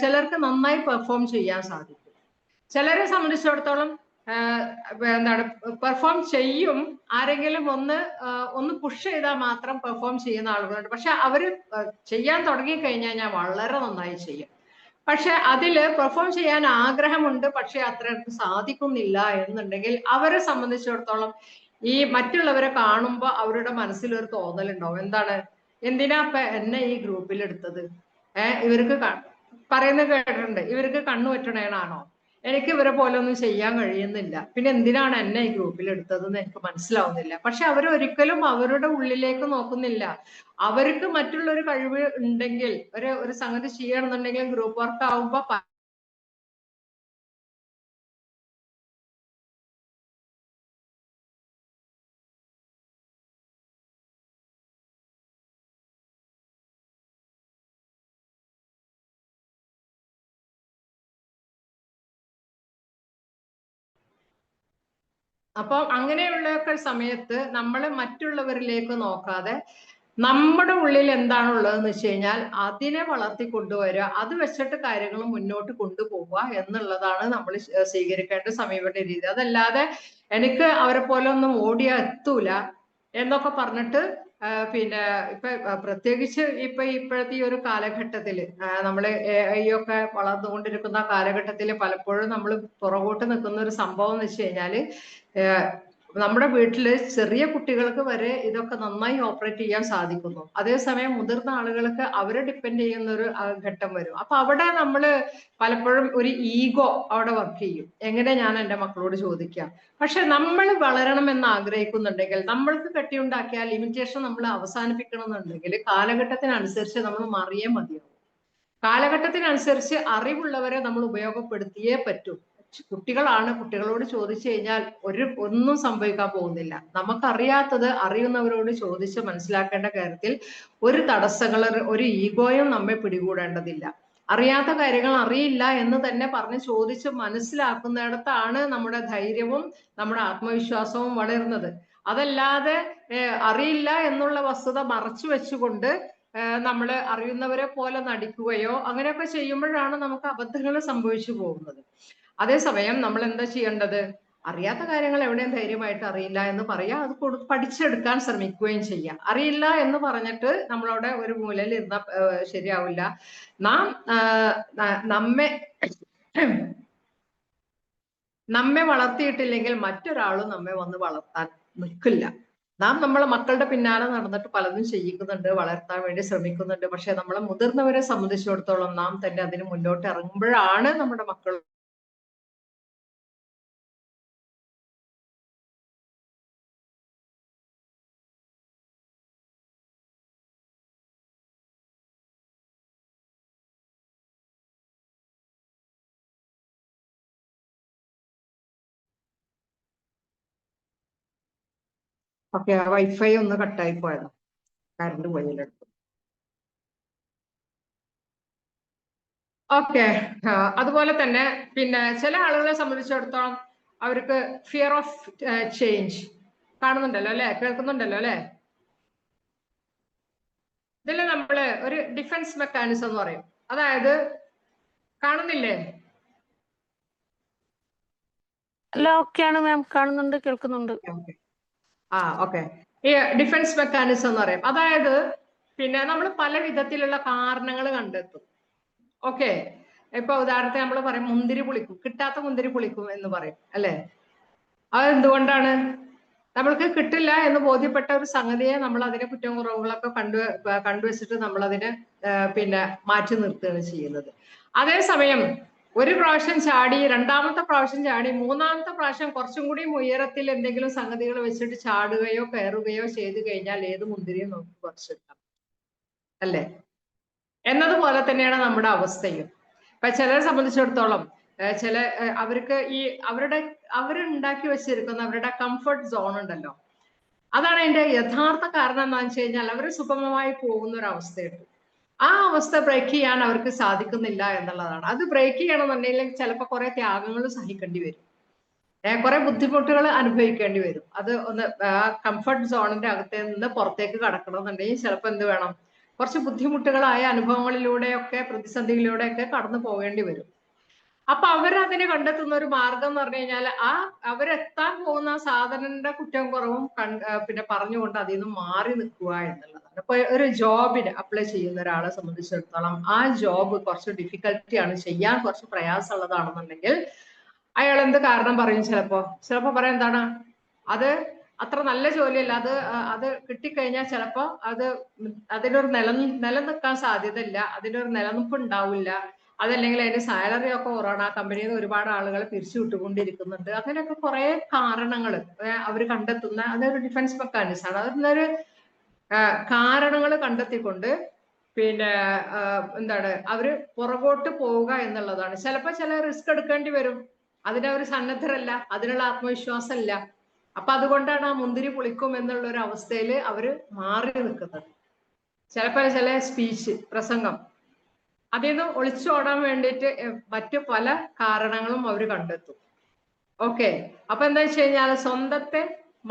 ചിലർക്ക് നന്നായി പെർഫോം ചെയ്യാൻ സാധിക്കും. ചിലരെ സംബന്ധിച്ചിടത്തോളം എന്താണ് പെർഫോം ചെയ്യും, ആരെങ്കിലും ഒന്ന് പുഷ് ചെയ്താൽ മാത്രം പെർഫോം ചെയ്യുന്ന ആളുകളുണ്ട്. പക്ഷെ അവര് ചെയ്യാൻ തുടങ്ങി കഴിഞ്ഞാൽ വളരെ നന്നായി ചെയ്യും. പക്ഷെ അതില് പെർഫോം ചെയ്യാൻ ആഗ്രഹമുണ്ട്, പക്ഷെ അത്ര സാധിക്കുന്നില്ല എന്നുണ്ടെങ്കിൽ അവരെ സംബന്ധിച്ചിടത്തോളം ഈ മറ്റുള്ളവരെ കാണുമ്പോൾ അവരുടെ മനസ്സിൽ ഒരു തോന്നലുണ്ടാവും. എന്താണ്, എന്തിനാ എന്നെ ഈ ഗ്രൂപ്പിൽ എടുത്തത്? ഇവർക്ക് പറയുന്നത് കേട്ടിട്ടുണ്ട്, ഇവർക്ക് കണ്ണു പറ്റണേനാണോ? എനിക്ക് ഇവരെ പോലെ ഒന്നും ചെയ്യാൻ കഴിയുന്നില്ല, പിന്നെ എന്തിനാണ് എന്നെ ഈ ഗ്രൂപ്പിൽ എടുത്തതെന്ന് എനിക്ക് മനസ്സിലാവുന്നില്ല. പക്ഷെ അവരൊരിക്കലും അവരുടെ ഉള്ളിലേക്ക് നോക്കുന്നില്ല. അവർക്ക് മറ്റുള്ളൊരു കഴിവ് ഉണ്ടെങ്കിൽ ഒരു സംഗതി ചെയ്യണമെന്നുണ്ടെങ്കിൽ ഗ്രൂപ്പ് വർക്ക് ആവുമ്പോ അപ്പൊ അങ്ങനെയുള്ള സമയത്ത് നമ്മൾ മറ്റുള്ളവരിലേക്ക് നോക്കാതെ നമ്മുടെ ഉള്ളിൽ എന്താണുള്ളതെന്ന് വെച്ച് കഴിഞ്ഞാൽ അതിനെ വളർത്തി കൊണ്ടുവരിക, അത് വെച്ചിട്ട് കാര്യങ്ങൾ മുന്നോട്ട് കൊണ്ടുപോവുക എന്നുള്ളതാണ് നമ്മൾ സ്വീകരിക്കേണ്ട സമീപന രീതി. അതല്ലാതെ എനിക്ക് അവരെ പോലെ ഒന്നും ഓടിയാ എത്തൂല എന്നൊക്കെ പറഞ്ഞിട്ട് പിന്നെ പ്രത്യേകിച്ച് ഇപ്പോഴത്തെ ഈ ഒരു കാലഘട്ടത്തില് നമ്മള് AI ഒക്കെ വളർന്നുകൊണ്ടിരിക്കുന്ന കാലഘട്ടത്തിൽ പലപ്പോഴും നമ്മൾ പുറകോട്ട് നിൽക്കുന്ന ഒരു സംഭവം എന്ന് വെച്ച് കഴിഞ്ഞാല് നമ്മുടെ വീട്ടില് ചെറിയ കുട്ടികൾക്ക് വരെ ഇതൊക്കെ നന്നായി ഓപ്പറേറ്റ് ചെയ്യാൻ സാധിക്കുന്നു. അതേസമയം മുതിർന്ന ആളുകൾക്ക് അവരെ ഡിപ്പെൻഡ് ചെയ്യുന്ന ഒരു ഘട്ടം വരും. അപ്പൊ അവിടെ നമ്മള് പലപ്പോഴും ഒരു ഈഗോ അവിടെ വർക്ക് ചെയ്യും. എങ്ങനെ ഞാൻ എൻ്റെ മക്കളോട് ചോദിക്കാം? പക്ഷെ നമ്മൾ വളരണം എന്ന് ആഗ്രഹിക്കുന്നുണ്ടെങ്കിൽ, നമ്മൾക്ക് കെട്ടിയുണ്ടാക്കിയ ലിമിറ്റേഷൻ നമ്മൾ അവസാനിപ്പിക്കണം എന്നുണ്ടെങ്കിൽ കാലഘട്ടത്തിനനുസരിച്ച് നമ്മൾ മാറിയേ മതിയാവും. കാലഘട്ടത്തിനനുസരിച്ച് അറിവുള്ളവരെ നമ്മൾ ഉപയോഗപ്പെടുത്തിയേ പറ്റൂ. കുട്ടികളാണ്. കുട്ടികളോട് ചോദിച്ചു കഴിഞ്ഞാൽ ഒന്നും സംഭവിക്കാൻ പോകുന്നില്ല. നമുക്കറിയാത്തത് അറിയുന്നവരോട് ചോദിച്ച് മനസ്സിലാക്കേണ്ട കാര്യത്തിൽ ഒരു തടസ്സങ്ങൾ, ഒരു ഈഗോയും നമ്മെ പിടികൂടേണ്ടതില്ല. അറിയാത്ത കാര്യങ്ങൾ അറിയില്ല എന്ന് തന്നെ പറഞ്ഞ് ചോദിച്ച് മനസ്സിലാക്കുന്നിടത്താണ് നമ്മുടെ ധൈര്യവും നമ്മുടെ ആത്മവിശ്വാസവും വളരുന്നത്. അതല്ലാതെ അറിയില്ല എന്നുള്ള വസ്തുത മറച്ചു വെച്ചുകൊണ്ട് നമ്മൾ അറിയുന്നവരെ പോലെ നടിക്കുകയോ അങ്ങനെയൊക്കെ ചെയ്യുമ്പോഴാണ് നമുക്ക് അബദ്ധങ്ങൾ സംഭവിച്ചു പോകുന്നത്. അതേസമയം നമ്മൾ എന്താ ചെയ്യേണ്ടത്? അറിയാത്ത കാര്യങ്ങൾ എവിടെയും ധൈര്യമായിട്ട് അറിയില്ല എന്ന് പറയാ, അത് പഠിച്ചെടുക്കാൻ ശ്രമിക്കുകയും ചെയ്യാം. അറിയില്ല എന്ന് പറഞ്ഞിട്ട് നമ്മളവിടെ ഒരു മൂലയിൽ ഇരുന്ന ശരിയാവില്ല. നാം നമ്മെ വളർത്തിയിട്ടില്ലെങ്കിൽ മറ്റൊരാളും നമ്മെ വന്ന് വളർത്താൻ നിൽക്കില്ല. നാം നമ്മളെ മക്കളുടെ പിന്നാലെ നടന്നിട്ട് പലതും ചെയ്യിക്കുന്നുണ്ട്, വളർത്താൻ വേണ്ടി ശ്രമിക്കുന്നുണ്ട്. പക്ഷെ നമ്മളെ മുതിർന്നവരെ സംബന്ധിച്ചിടത്തോളം നാം തന്നെ അതിന് മുന്നോട്ട് ഇറങ്ങുമ്പോഴാണ് നമ്മുടെ മക്കൾ ഓക്കെ. വൈഫൈ ഒന്ന് കട്ടായി പോയതാ, കറണ്ട് പോയില്ലെടുത്തു. ഓക്കെ. അതുപോലെ തന്നെ പിന്നെ ചില ആളുകളെ സംബന്ധിച്ചിടത്തോളം അവർക്ക് ഫിയർ ഓഫ് ചേഞ്ച് കാണുന്നുണ്ടല്ലോ അല്ലെ, കേൾക്കുന്നുണ്ടല്ലോ അല്ലെ. ഇതിൽ നമ്മള് ഒരു ഡിഫൻസ് മെക്കാനിസം എന്ന് പറയും. അതായത് കാണുന്നില്ലേ? അല്ല, ഓക്കെയാണ് മാം, കാണുന്നുണ്ട്, കേൾക്കുന്നുണ്ട്. ഓക്കെ. ഈ ഡിഫൻസ് മെക്കാനിസം എന്ന് പറയും. അതായത് പിന്നെ നമ്മൾ പല വിധത്തിലുള്ള കാരണങ്ങൾ കണ്ടെത്തും. ഓക്കെ. ഇപ്പൊ ഉദാഹരണത്തിന് നമ്മൾ പറയും മുന്തിരി പുളിക്കും, കിട്ടാത്ത മുന്തിരി പുളിക്കും എന്ന് പറയും അല്ലെ. അതെന്തുകൊണ്ടാണ്? നമ്മൾക്ക് കിട്ടില്ല എന്ന് ബോധ്യപ്പെട്ട ഒരു സംഗതിയെ നമ്മൾ അതിനെ കുറ്റവും കുറവുകളൊക്കെ കണ്ടുവച്ചിട്ട് നമ്മൾ അതിനെ പിന്നെ മാറ്റി നിർത്തുകയാണ് ചെയ്യുന്നത്. അതേസമയം ഒരു പ്രാവശ്യം ചാടി, രണ്ടാമത്തെ പ്രാവശ്യം ചാടി, മൂന്നാമത്തെ പ്രാവശ്യം കുറച്ചും കൂടി ഉയരത്തിൽ എന്തെങ്കിലും സംഗതികൾ വെച്ചിട്ട് ചാടുകയോ കയറുകയോ ചെയ്തു കഴിഞ്ഞാൽ ഏത് മുന്തിരിയും നമുക്ക് കുറച്ചെടുക്കാം അല്ലേ. എന്നതുപോലെ തന്നെയാണ് നമ്മുടെ അവസ്ഥയും. ഇപ്പൊ ചിലരെ സംബന്ധിച്ചിടത്തോളം ചില അവർക്ക് ഈ അവരുണ്ടാക്കി വെച്ചിരിക്കുന്ന അവരുടെ കംഫർട്ട് സോൺ ഉണ്ടല്ലോ, അതാണ് അതിന്റെ യഥാർത്ഥ കാരണം. എന്താണെന്ന് വെച്ച് കഴിഞ്ഞാൽ അവർ സുഗമമായി പോകുന്ന ഒരു അവസ്ഥയുണ്ട്. ആ അവസ്ഥ ബ്രേക്ക് ചെയ്യാൻ അവർക്ക് സാധിക്കുന്നില്ല എന്നുള്ളതാണ്. അത് ബ്രേക്ക് ചെയ്യണമെന്നുണ്ടെങ്കിൽ ചിലപ്പോൾ കുറെ ത്യാഗങ്ങൾ സഹിക്കേണ്ടി വരും, കുറെ ബുദ്ധിമുട്ടുകൾ അനുഭവിക്കേണ്ടി വരും. അത് ഒന്ന് കംഫർട്ട് സോണിന്റെ അകത്ത് നിന്ന് പുറത്തേക്ക് കടക്കണമെന്നുണ്ടെങ്കിൽ ചിലപ്പോൾ എന്ത് വേണം, കുറച്ച് ബുദ്ധിമുട്ടുകളായ അനുഭവങ്ങളിലൂടെയൊക്കെ പ്രതിസന്ധികളിലൂടെയൊക്കെ കടന്നു പോകേണ്ടി വരും. അപ്പൊ അവരതിനെ കണ്ടെത്തുന്ന ഒരു മാർഗം എന്ന് പറഞ്ഞു കഴിഞ്ഞാൽ അവരെത്താൻ പോകുന്ന സാധനന്റെ കുറ്റവും കുറവും പിന്നെ പറഞ്ഞുകൊണ്ട് അതിൽ നിന്ന് മാറി നിൽക്കുക എന്നുള്ളതാണ്. ഇപ്പൊ ഒരു ജോബിന് അപ്ലൈ ചെയ്യുന്ന ഒരാളെ സംബന്ധിച്ചിടത്തോളം ആ ജോബ് കുറച്ച് ഡിഫിക്കൽട്ടിയാണ്, ചെയ്യാൻ കുറച്ച് പ്രയാസമുള്ളതാണെന്നുണ്ടെങ്കിൽ അയാൾ എന്ത് കാരണം പറയും? ചിലപ്പോ പറയാം എന്താണ്, അത് അത്ര നല്ല ജോലിയല്ല, അത് കിട്ടിക്കഴിഞ്ഞാൽ ചിലപ്പോ അതിനൊരു നിലനിൽക്കാൻ സാധ്യത ഇല്ല, അതിനൊരു നിലനിൽപ്പ് ഉണ്ടാവില്ല, അതല്ലെങ്കിൽ അതിന്റെ സാലറി ഒക്കെ കുറവാണ്, ആ കമ്പനിയിൽ നിന്ന് ഒരുപാട് ആളുകളെ പിരിച്ചു വിട്ടുകൊണ്ടിരിക്കുന്നുണ്ട്. അങ്ങനെയൊക്കെ കുറെ കാരണങ്ങൾ അവർ കണ്ടെത്തുന്ന അതൊരു ഡിഫൻസ് മെക്കാനിസം ആണ്. അതൊരു കാരണങ്ങൾ കണ്ടെത്തിക്കൊണ്ട് പിന്നെ എന്താണ് അവര് പുറകോട്ട് പോവുക എന്നുള്ളതാണ്. ചിലപ്പോ ചില റിസ്ക് എടുക്കേണ്ടി വരും, അതിനവർ സന്നദ്ധരല്ല, അതിനുള്ള ആത്മവിശ്വാസം ഇല്ല. അപ്പൊ അതുകൊണ്ടാണ് ആ മുന്തിരി പുളിക്കും എന്നുള്ള ഒരു അവസ്ഥയിൽ അവര് മാറി നിൽക്കുന്നത്. ചിലപ്പോൾ ചില സ്പീച്ച്, പ്രസംഗം, അതിൽ നിന്ന് ഒളിച്ചോടാൻ വേണ്ടിയിട്ട് മറ്റു പല കാരണങ്ങളും അവർ കണ്ടെത്തും. ഓക്കെ. അപ്പൊ എന്താ വെച്ച് കഴിഞ്ഞാൽ സ്വന്തത്തെ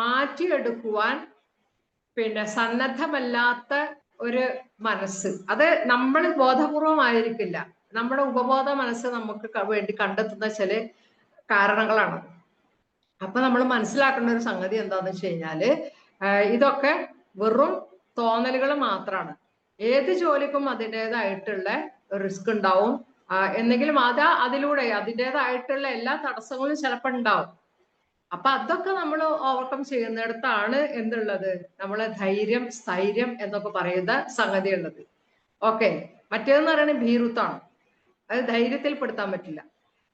മാറ്റിയെടുക്കുവാൻ പിന്നെ സന്നദ്ധമല്ലാത്ത ഒരു മനസ്സ്, അത് നമ്മൾ ബോധപൂർവമായിരിക്കില്ല, നമ്മുടെ ഉപബോധ മനസ്സ് നമുക്ക് വേണ്ടി കണ്ടെത്തുന്ന ചില കാരണങ്ങളാണ്. അപ്പൊ നമ്മൾ മനസ്സിലാക്കേണ്ട ഒരു സംഗതി എന്താന്ന് വെച്ച് കഴിഞ്ഞാല് ഇതൊക്കെ വെറും തോന്നലുകൾ മാത്രമാണ്. ഏത് ജോലിക്കും അതിൻ്റെതായിട്ടുള്ള റിസ്ക് ഉണ്ടാവും, എന്നെങ്കിലും അതിലൂടെ അതിൻ്റെതായിട്ടുള്ള എല്ലാ തടസ്സങ്ങളും ചിലപ്പോൾ ഉണ്ടാവും. അപ്പൊ അതൊക്കെ നമ്മൾ ഓവർകം ചെയ്യുന്നിടത്താണ് എന്തുള്ളത്, നമ്മളെ ധൈര്യം, സ്ഥൈര്യം എന്നൊക്കെ പറയുന്ന സംഗതി ഉള്ളത്. ഓക്കെ. മറ്റേതെന്ന് പറയുന്നത് ഭീരുത്വമാണ്, അത് ധൈര്യത്തിൽ പെടുത്താൻ പറ്റില്ല.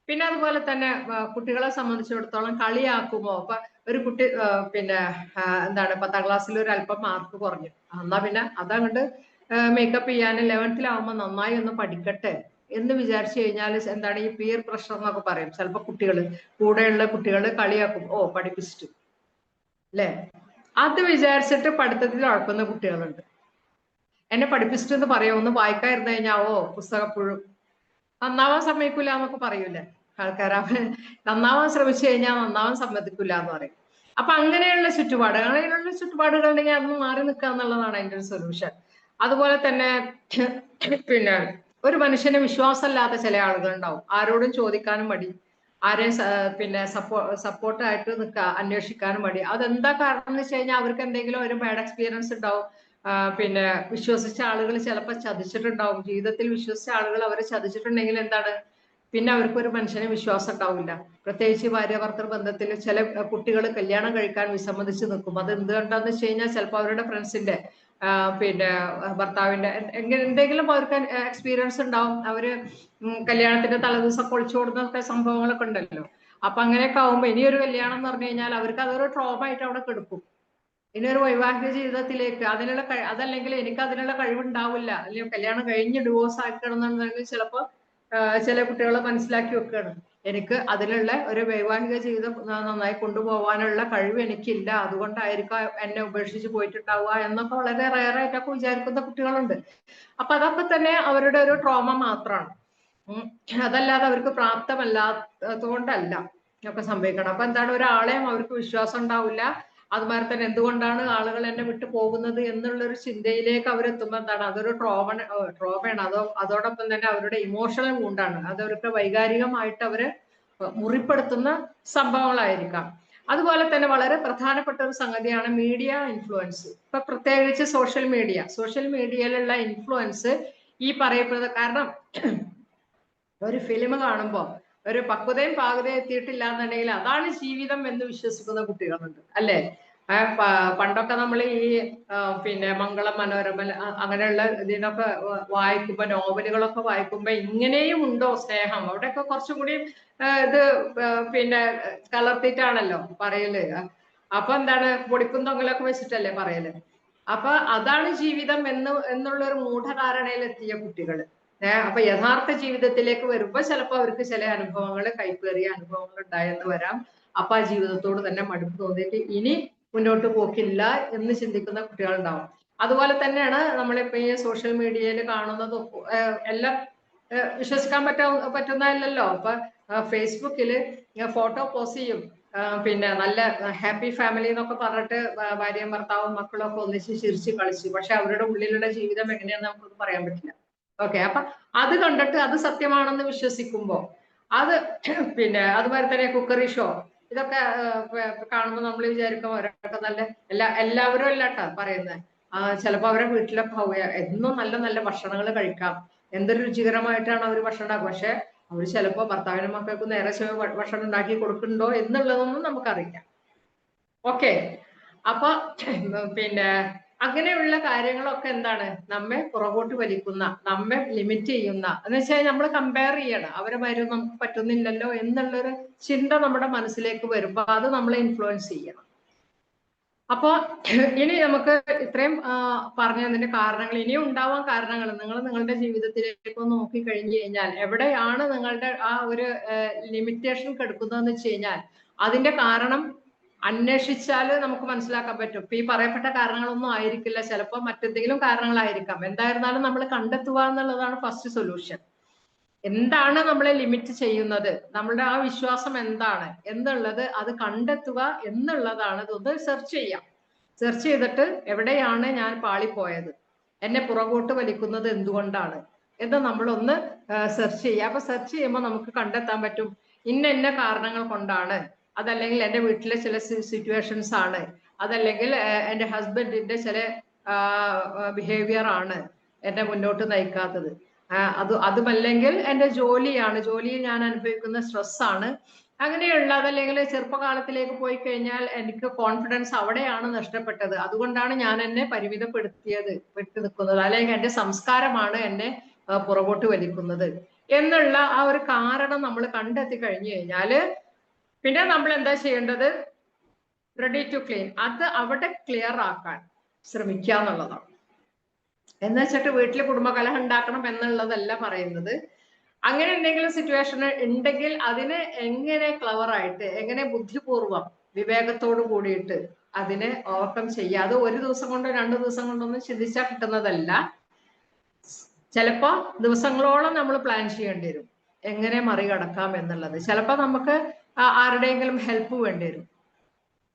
പിന്നെ അതുപോലെ തന്നെ കുട്ടികളെ സംബന്ധിച്ചിടത്തോളം കളിയാക്കുമോ? അപ്പൊ ഒരു കുട്ടി പിന്നെ എന്താണ് 10ാം ക്ലാസ്സിൽ ഒരു അല്പം മാർക്ക് കുറഞ്ഞു, എന്നാ പിന്നെ അതങ്ങോട്ട് മേക്കപ്പ് ചെയ്യാൻ 11th നന്നായി ഒന്ന് പഠിക്കട്ടെ എന്ന് വിചാരിച്ചു കഴിഞ്ഞാൽ എന്താണ് ഈ പിയർ പ്രഷർ എന്നൊക്കെ പറയും. ചിലപ്പോൾ കൂടെയുള്ള കുട്ടികൾ കളിയാക്കും, ഓ പഠിപ്പിച്ചിട്ട് അല്ലേ, അത് വിചാരിച്ചിട്ട് പഠിത്തത്തിൽ ഉഴപ്പുന്ന കുട്ടികളുണ്ട്. എന്നെ പഠിപ്പിച്ചിട്ടെന്ന് പറയോ, ഒന്ന് വായിക്കാതിരുന്നു കഴിഞ്ഞാൽ ഓ പുസ്തകപ്പുഴും, നന്നാവാൻ സമ്മതിക്കൂല എന്നൊക്കെ പറയൂലേ ആൾക്കാർ. നന്നാവാൻ ശ്രമിച്ചു കഴിഞ്ഞാൽ നന്നാവാൻ സമ്മതിക്കൂല എന്ന് പറയും. അപ്പൊ അങ്ങനെയുള്ള ചുറ്റുപാടുകളുണ്ടെങ്കിൽ അതൊന്ന് മാറി നിൽക്കുക എന്നുള്ളതാണ് അതിന്റെ ഒരു സൊല്യൂഷൻ. അതുപോലെ തന്നെ പിന്നെ ഒരു മനുഷ്യന് വിശ്വാസമില്ലാത്ത ചില ആളുകൾ ഉണ്ടാവും. ആരോടും ചോദിക്കാനും മടി, ആരെയും പിന്നെ സപ്പോർട്ടായിട്ട് നിൽക്കുക, അന്വേഷിക്കാനും മടി. അതെന്താ കാരണം എന്ന് വെച്ച് കഴിഞ്ഞാൽ അവർക്ക് എന്തെങ്കിലും ഒരു ബാഡ് എക്സ്പീരിയൻസ് ഉണ്ടാവും. പിന്നെ വിശ്വസിച്ച ആളുകൾ ചിലപ്പോൾ ചതിച്ചിട്ടുണ്ടാവും. ജീവിതത്തിൽ വിശ്വസിച്ച ആളുകൾ അവരെ ചതിച്ചിട്ടുണ്ടെങ്കിൽ എന്താണ്, പിന്നെ അവർക്ക് ഒരു മനുഷ്യനെ വിശ്വാസം ഉണ്ടാവില്ല. പ്രത്യേകിച്ച് ഭാര്യ ഭർത്തൃ ബന്ധത്തിൽ ചില കുട്ടികൾ കല്യാണം കഴിക്കാൻ വിസമ്മതിച്ച് നിൽക്കും. അത് എന്തുകൊണ്ടാന്ന് വെച്ച് കഴിഞ്ഞാൽ ചിലപ്പോൾ അവരുടെ ഫ്രണ്ട്സിന്റെ പിന്നെ ഭർത്താവിന്റെ എന്തെങ്കിലും അവർക്ക് എക്സ്പീരിയൻസ് ഉണ്ടാവും. അവര് കല്യാണത്തിന്റെ തലേദിവസം ഒളിച്ചോടുന്ന സംഭവങ്ങളൊക്കെ ഉണ്ടല്ലോ. അപ്പൊ അങ്ങനെയൊക്കെ ആവുമ്പോ ഇനിയൊരു കല്യാണം എന്ന് പറഞ്ഞു കഴിഞ്ഞാൽ അവർക്ക് അതൊരു ട്രോമ ആയിട്ട് അവിടെ കിടക്കും. ഇനി ഒരു വൈവാഹിക ജീവിതത്തിലേക്ക് അതല്ലെങ്കിൽ എനിക്ക് അതിനുള്ള കഴിവുണ്ടാവില്ല, അല്ലെങ്കിൽ കല്യാണം കഴിഞ്ഞ് ഡിവോഴ്സ് ആക്കണമെന്നുണ്ടെങ്കിൽ ചിലപ്പോൾ ചില കുട്ടികളെ മനസ്സിലാക്കി വെക്കുകയാണ്, എനിക്ക് അതിനുള്ള ഒരു വൈവാഹിക ജീവിതം നന്നായി കൊണ്ടുപോകാനുള്ള കഴിവ് എനിക്കില്ല, അതുകൊണ്ടായിരിക്കും എന്നെ ഉപേക്ഷിച്ച് പോയിട്ടുണ്ടാവുക എന്നൊക്കെ വളരെ റയറായിട്ടൊക്കെ വിചാരിക്കുന്ന കുട്ടികളുണ്ട്. അപ്പൊ അതൊക്കെ തന്നെ അവരുടെ ഒരു ട്രോമ മാത്രമാണ്. അതല്ലാതെ അവർക്ക് പ്രാപ്തമല്ലാത്തതുകൊണ്ടല്ല ഒക്കെ സംഭവിക്കണം. അപ്പൊ എന്താണ്, ഒരാളെയും അവർക്ക് വിശ്വാസം ഉണ്ടാവില്ല. അതുമാതിരി തന്നെ എന്തുകൊണ്ടാണ് ആളുകൾ എന്നെ വിട്ടു പോകുന്നത് എന്നുള്ളൊരു ചിന്തയിലേക്ക് അവരെത്തുമ്പോ എന്താണ്, അതൊരു ട്രോമയാണ്. അതോടൊപ്പം തന്നെ അവരുടെ ഇമോഷണൽ വൂണ്ടാണ്. അതവർക്ക് വൈകാരികമായിട്ട് അവരെ മുറിപ്പെടുത്തുന്ന സംഭവങ്ങളായിരിക്കാം. അതുപോലെ തന്നെ വളരെ പ്രധാനപ്പെട്ട ഒരു സംഗതിയാണ് മീഡിയ ഇൻഫ്ലുവൻസ്. ഇപ്പൊ പ്രത്യേകിച്ച് സോഷ്യൽ മീഡിയയിലുള്ള ഇൻഫ്ലുവൻസ് ഈ പറയപ്പെടുന്നത്. കാരണം ഒരു ഫിലിം കാണുമ്പോൾ ഒരു പക്വതയും പാകതയും എത്തിയിട്ടില്ല എന്നുണ്ടെങ്കിൽ അതാണ് ജീവിതം എന്ന് വിശ്വസിക്കുന്ന കുട്ടികളുണ്ട് അല്ലേ. പണ്ടൊക്കെ നമ്മൾ ഈ പിന്നെ മംഗളം മനോരമ അങ്ങനെയുള്ള ഇതിനൊക്കെ വായിക്കുമ്പോ, നോവലുകളൊക്കെ വായിക്കുമ്പോ ഇങ്ങനെയും ഉണ്ടോ സ്നേഹം, അവിടെയൊക്കെ കുറച്ചും കൂടി ഇത് പിന്നെ കലർത്തിയിട്ടാണല്ലോ പറയല്. അപ്പൊ എന്താണ്, പൊടിക്കും തൊങ്ങലൊക്കെ വെച്ചിട്ടല്ലേ പറയല്. അപ്പൊ അതാണ് ജീവിതം എന്നുള്ള ഒരു മൂഢധാരണയിൽ എത്തിയ കുട്ടികൾ. അപ്പൊ യഥാർത്ഥ ജീവിതത്തിലേക്ക് വരുമ്പോ ചിലപ്പോൾ അവർക്ക് ചില അനുഭവങ്ങൾ, കൈപ്പേറിയ അനുഭവങ്ങൾ ഉണ്ടായെന്ന് വരാം. അപ്പൊ ആ ജീവിതത്തോട് തന്നെ മടുപ്പ് തോന്നിയിട്ട് ഇനി മുന്നോട്ട് പോക്കില്ല എന്ന് ചിന്തിക്കുന്ന കുട്ടികളുണ്ടാവും. അതുപോലെ തന്നെയാണ് നമ്മളിപ്പോ ഈ സോഷ്യൽ മീഡിയയിൽ കാണുന്നതും എല്ലാം വിശ്വസിക്കാൻ പറ്റുന്നതല്ലല്ലോ. അപ്പൊ ഫേസ്ബുക്കില് ഫോട്ടോ പോസ്റ്റ് ചെയ്യും, പിന്നെ നല്ല ഹാപ്പി ഫാമിലി എന്നൊക്കെ പറഞ്ഞിട്ട് ഭാര്യയും ഭർത്താവും മക്കളും ഒക്കെ ഒന്നിച്ച് ചിരിച്ച് കളിച്ചു. പക്ഷെ അവരുടെ ഉള്ളിലുള്ള ജീവിതം എങ്ങനെയാന്ന് നമുക്കൊന്നും പറയാൻ പറ്റില്ല. ഓക്കെ, അപ്പൊ അത് കണ്ടിട്ട് അത് സത്യമാണെന്ന് വിശ്വസിക്കുമ്പോ അത് പിന്നെ അതുപോലെ തന്നെ കുക്കറി ഷോ ഇതൊക്കെ കാണുമ്പോൾ നമ്മൾ വിചാരിക്കും അവരൊക്കെ നല്ല എല്ലാവരും അല്ലാട്ടാ പറയുന്നത്. ചിലപ്പോ അവരെ വീട്ടിലൊക്കെ എന്നും നല്ല നല്ല ഭക്ഷണങ്ങൾ കഴിക്കാം, എന്തൊരു രുചികരമായിട്ടാണ് അവർ ഭക്ഷണം ഉണ്ടാക്കുക. പക്ഷെ അവർ ചിലപ്പോ ഭർത്താവിനും മക്കൾക്കും നേരെ ഭക്ഷണം ഉണ്ടാക്കി കൊടുക്കുന്നുണ്ടോ എന്നുള്ളതൊന്നും നമുക്കറിയില്ല. ഓക്കെ, അപ്പൊ പിന്നെ അങ്ങനെയുള്ള കാര്യങ്ങളൊക്കെ എന്താണ്, നമ്മെ പുറകോട്ട് വലിക്കുന്ന, നമ്മെ ലിമിറ്റ് ചെയ്യുന്ന, എന്ന് വെച്ചാൽ നമ്മൾ കമ്പയർ ചെയ്യണം, അവരെ വരും നമുക്ക് പറ്റുന്നില്ലല്ലോ എന്നുള്ളൊരു ചിന്ത നമ്മുടെ മനസ്സിലേക്ക് വരുമ്പോ അത് നമ്മളെ ഇൻഫ്ലുവൻസ് ചെയ്യണം. അപ്പൊ ഇനി നമുക്ക് ഇത്രയും പറഞ്ഞതിന്റെ കാരണങ്ങൾ, ഇനിയും ഉണ്ടാവാൻ കാരണങ്ങൾ നിങ്ങളുടെ ജീവിതത്തിലേക്ക് നോക്കി കഴിഞ്ഞു കഴിഞ്ഞാൽ എവിടെയാണ് നിങ്ങളുടെ ആ ഒരു ലിമിറ്റേഷൻ കെടുക്കുന്നതെന്ന് വെച്ച് കഴിഞ്ഞാൽ അതിന്റെ കാരണം അന്വേഷിച്ചാൽ നമുക്ക് മനസ്സിലാക്കാൻ പറ്റും. ഇപ്പൊ ഈ പറയപ്പെട്ട കാരണങ്ങളൊന്നും ആയിരിക്കില്ല, ചിലപ്പോൾ മറ്റെന്തെങ്കിലും കാരണങ്ങളായിരിക്കാം. എന്തായിരുന്നാലും നമ്മൾ കണ്ടെത്തുക എന്നുള്ളതാണ് ഫസ്റ്റ് സൊല്യൂഷൻ. എന്താണ് നമ്മളെ ലിമിറ്റ് ചെയ്യുന്നത്, നമ്മളുടെ ആ വിശ്വാസം എന്താണ് എന്നുള്ളത് അത് കണ്ടെത്തുക എന്നുള്ളതാണ്. ഇതൊന്ന് സെർച്ച് ചെയ്തിട്ട് എവിടെയാണ് ഞാൻ പാളിപ്പോയത്, എന്നെ പുറകോട്ട് വലിക്കുന്നത് എന്തുകൊണ്ടാണ് എന്ന് നമ്മളൊന്ന് സെർച്ച് ചെയ്യുക. അപ്പൊ സെർച്ച് ചെയ്യുമ്പോൾ നമുക്ക് കണ്ടെത്താൻ പറ്റും ഇന്ന കാരണങ്ങൾ കൊണ്ടാണ്, അതല്ലെങ്കിൽ എൻ്റെ വീട്ടിലെ ചില സിറ്റുവേഷൻസ് ആണ്, അതല്ലെങ്കിൽ എൻ്റെ ഹസ്ബൻഡിന്റെ ചില ബിഹേവിയർ ആണ് എന്നെ മുന്നോട്ട് നയിക്കാത്തത്, അതുമല്ലെങ്കിൽ എൻ്റെ ജോലിയിൽ ഞാൻ അനുഭവിക്കുന്ന സ്ട്രെസ് ആണ്, അങ്ങനെയുള്ള, അതല്ലെങ്കിൽ ചെറുപ്പകാലത്തിലേക്ക് പോയി കഴിഞ്ഞാൽ എനിക്ക് കോൺഫിഡൻസ് അവിടെയാണ് നഷ്ടപ്പെട്ടത്, അതുകൊണ്ടാണ് ഞാൻ എന്നെ വിട്ടു നിൽക്കുന്നത്, അല്ലെങ്കിൽ എൻ്റെ സംസ്കാരമാണ് എന്നെ പുറകോട്ട് വലിക്കുന്നത് എന്നുള്ള ആ ഒരു കാരണം നമ്മൾ കണ്ടെത്തി കഴിഞ്ഞു കഴിഞ്ഞാല് പിന്നെ നമ്മൾ എന്താ ചെയ്യേണ്ടത്, റെഡി ടു ക്ലീൻ, അത് അവിടെ ക്ലിയർ ആക്കാൻ ശ്രമിക്കുക എന്നുള്ളതാണ്. എന്ന് വെച്ചിട്ട് വീട്ടിൽ കുടുംബകലഹം ഉണ്ടാക്കണം എന്നുള്ളതല്ല പറയുന്നത്. അങ്ങനെ എന്തെങ്കിലും സിറ്റുവേഷൻ ഉണ്ടെങ്കിൽ അതിനെ എങ്ങനെ ക്ലവർ ആയിട്ട്, എങ്ങനെ ബുദ്ധിപൂർവം വിവേകത്തോട് കൂടിയിട്ട് അതിനെ ഓവർകം ചെയ്യുക. അത് ഒരു ദിവസം കൊണ്ടോ 2 ദിവസം കൊണ്ടൊന്നും ചിന്തിച്ചാൽ കിട്ടുന്നതല്ല. ചിലപ്പോ ദിവസങ്ങളോളം നമ്മൾ പ്ലാൻ ചെയ്യേണ്ടി വരും എങ്ങനെ മറികടക്കാം എന്നുള്ളത്. ചിലപ്പോ നമുക്ക് ആരുടെയെങ്കിലും ഹെൽപ്പ് വേണ്ടി വരും.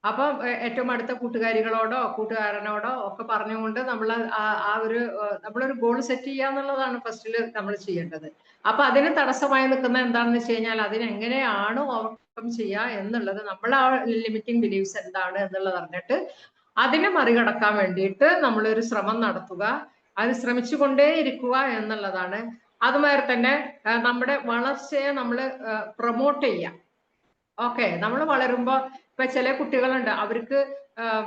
അപ്പൊ ഏറ്റവും അടുത്ത കൂട്ടുകാരികളോടോ കൂട്ടുകാരനോടോ ഒക്കെ പറഞ്ഞുകൊണ്ട് നമ്മളൊരു ഗോൾ സെറ്റ് ചെയ്യുക എന്നുള്ളതാണ് ഫസ്റ്റില് നമ്മൾ ചെയ്യേണ്ടത്. അപ്പൊ അതിന് തടസ്സമായി നിൽക്കുന്ന എന്താണെന്ന് വെച്ച് കഴിഞ്ഞാൽ അതിനെങ്ങനെയാണ് ഓവർകം ചെയ്യുക എന്നുള്ളത്, നമ്മളെ ആ ലിമിറ്റിംഗ് ബിലീഫ്സ് എന്താണ് എന്നുള്ളത് അറിഞ്ഞിട്ട് അതിനെ മറികടക്കാൻ വേണ്ടിയിട്ട് നമ്മളൊരു ശ്രമം നടത്തുക, അത് ശ്രമിച്ചുകൊണ്ടേ ഇരിക്കുക എന്നുള്ളതാണ്. അതുമാതിരി തന്നെ നമ്മുടെ വളർച്ചയെ നമ്മൾ പ്രൊമോട്ട് ചെയ്യാം. ഓക്കെ, നമ്മൾ വളരുമ്പോ ഇപ്പൊ ചില കുട്ടികളുണ്ട്, അവർക്ക്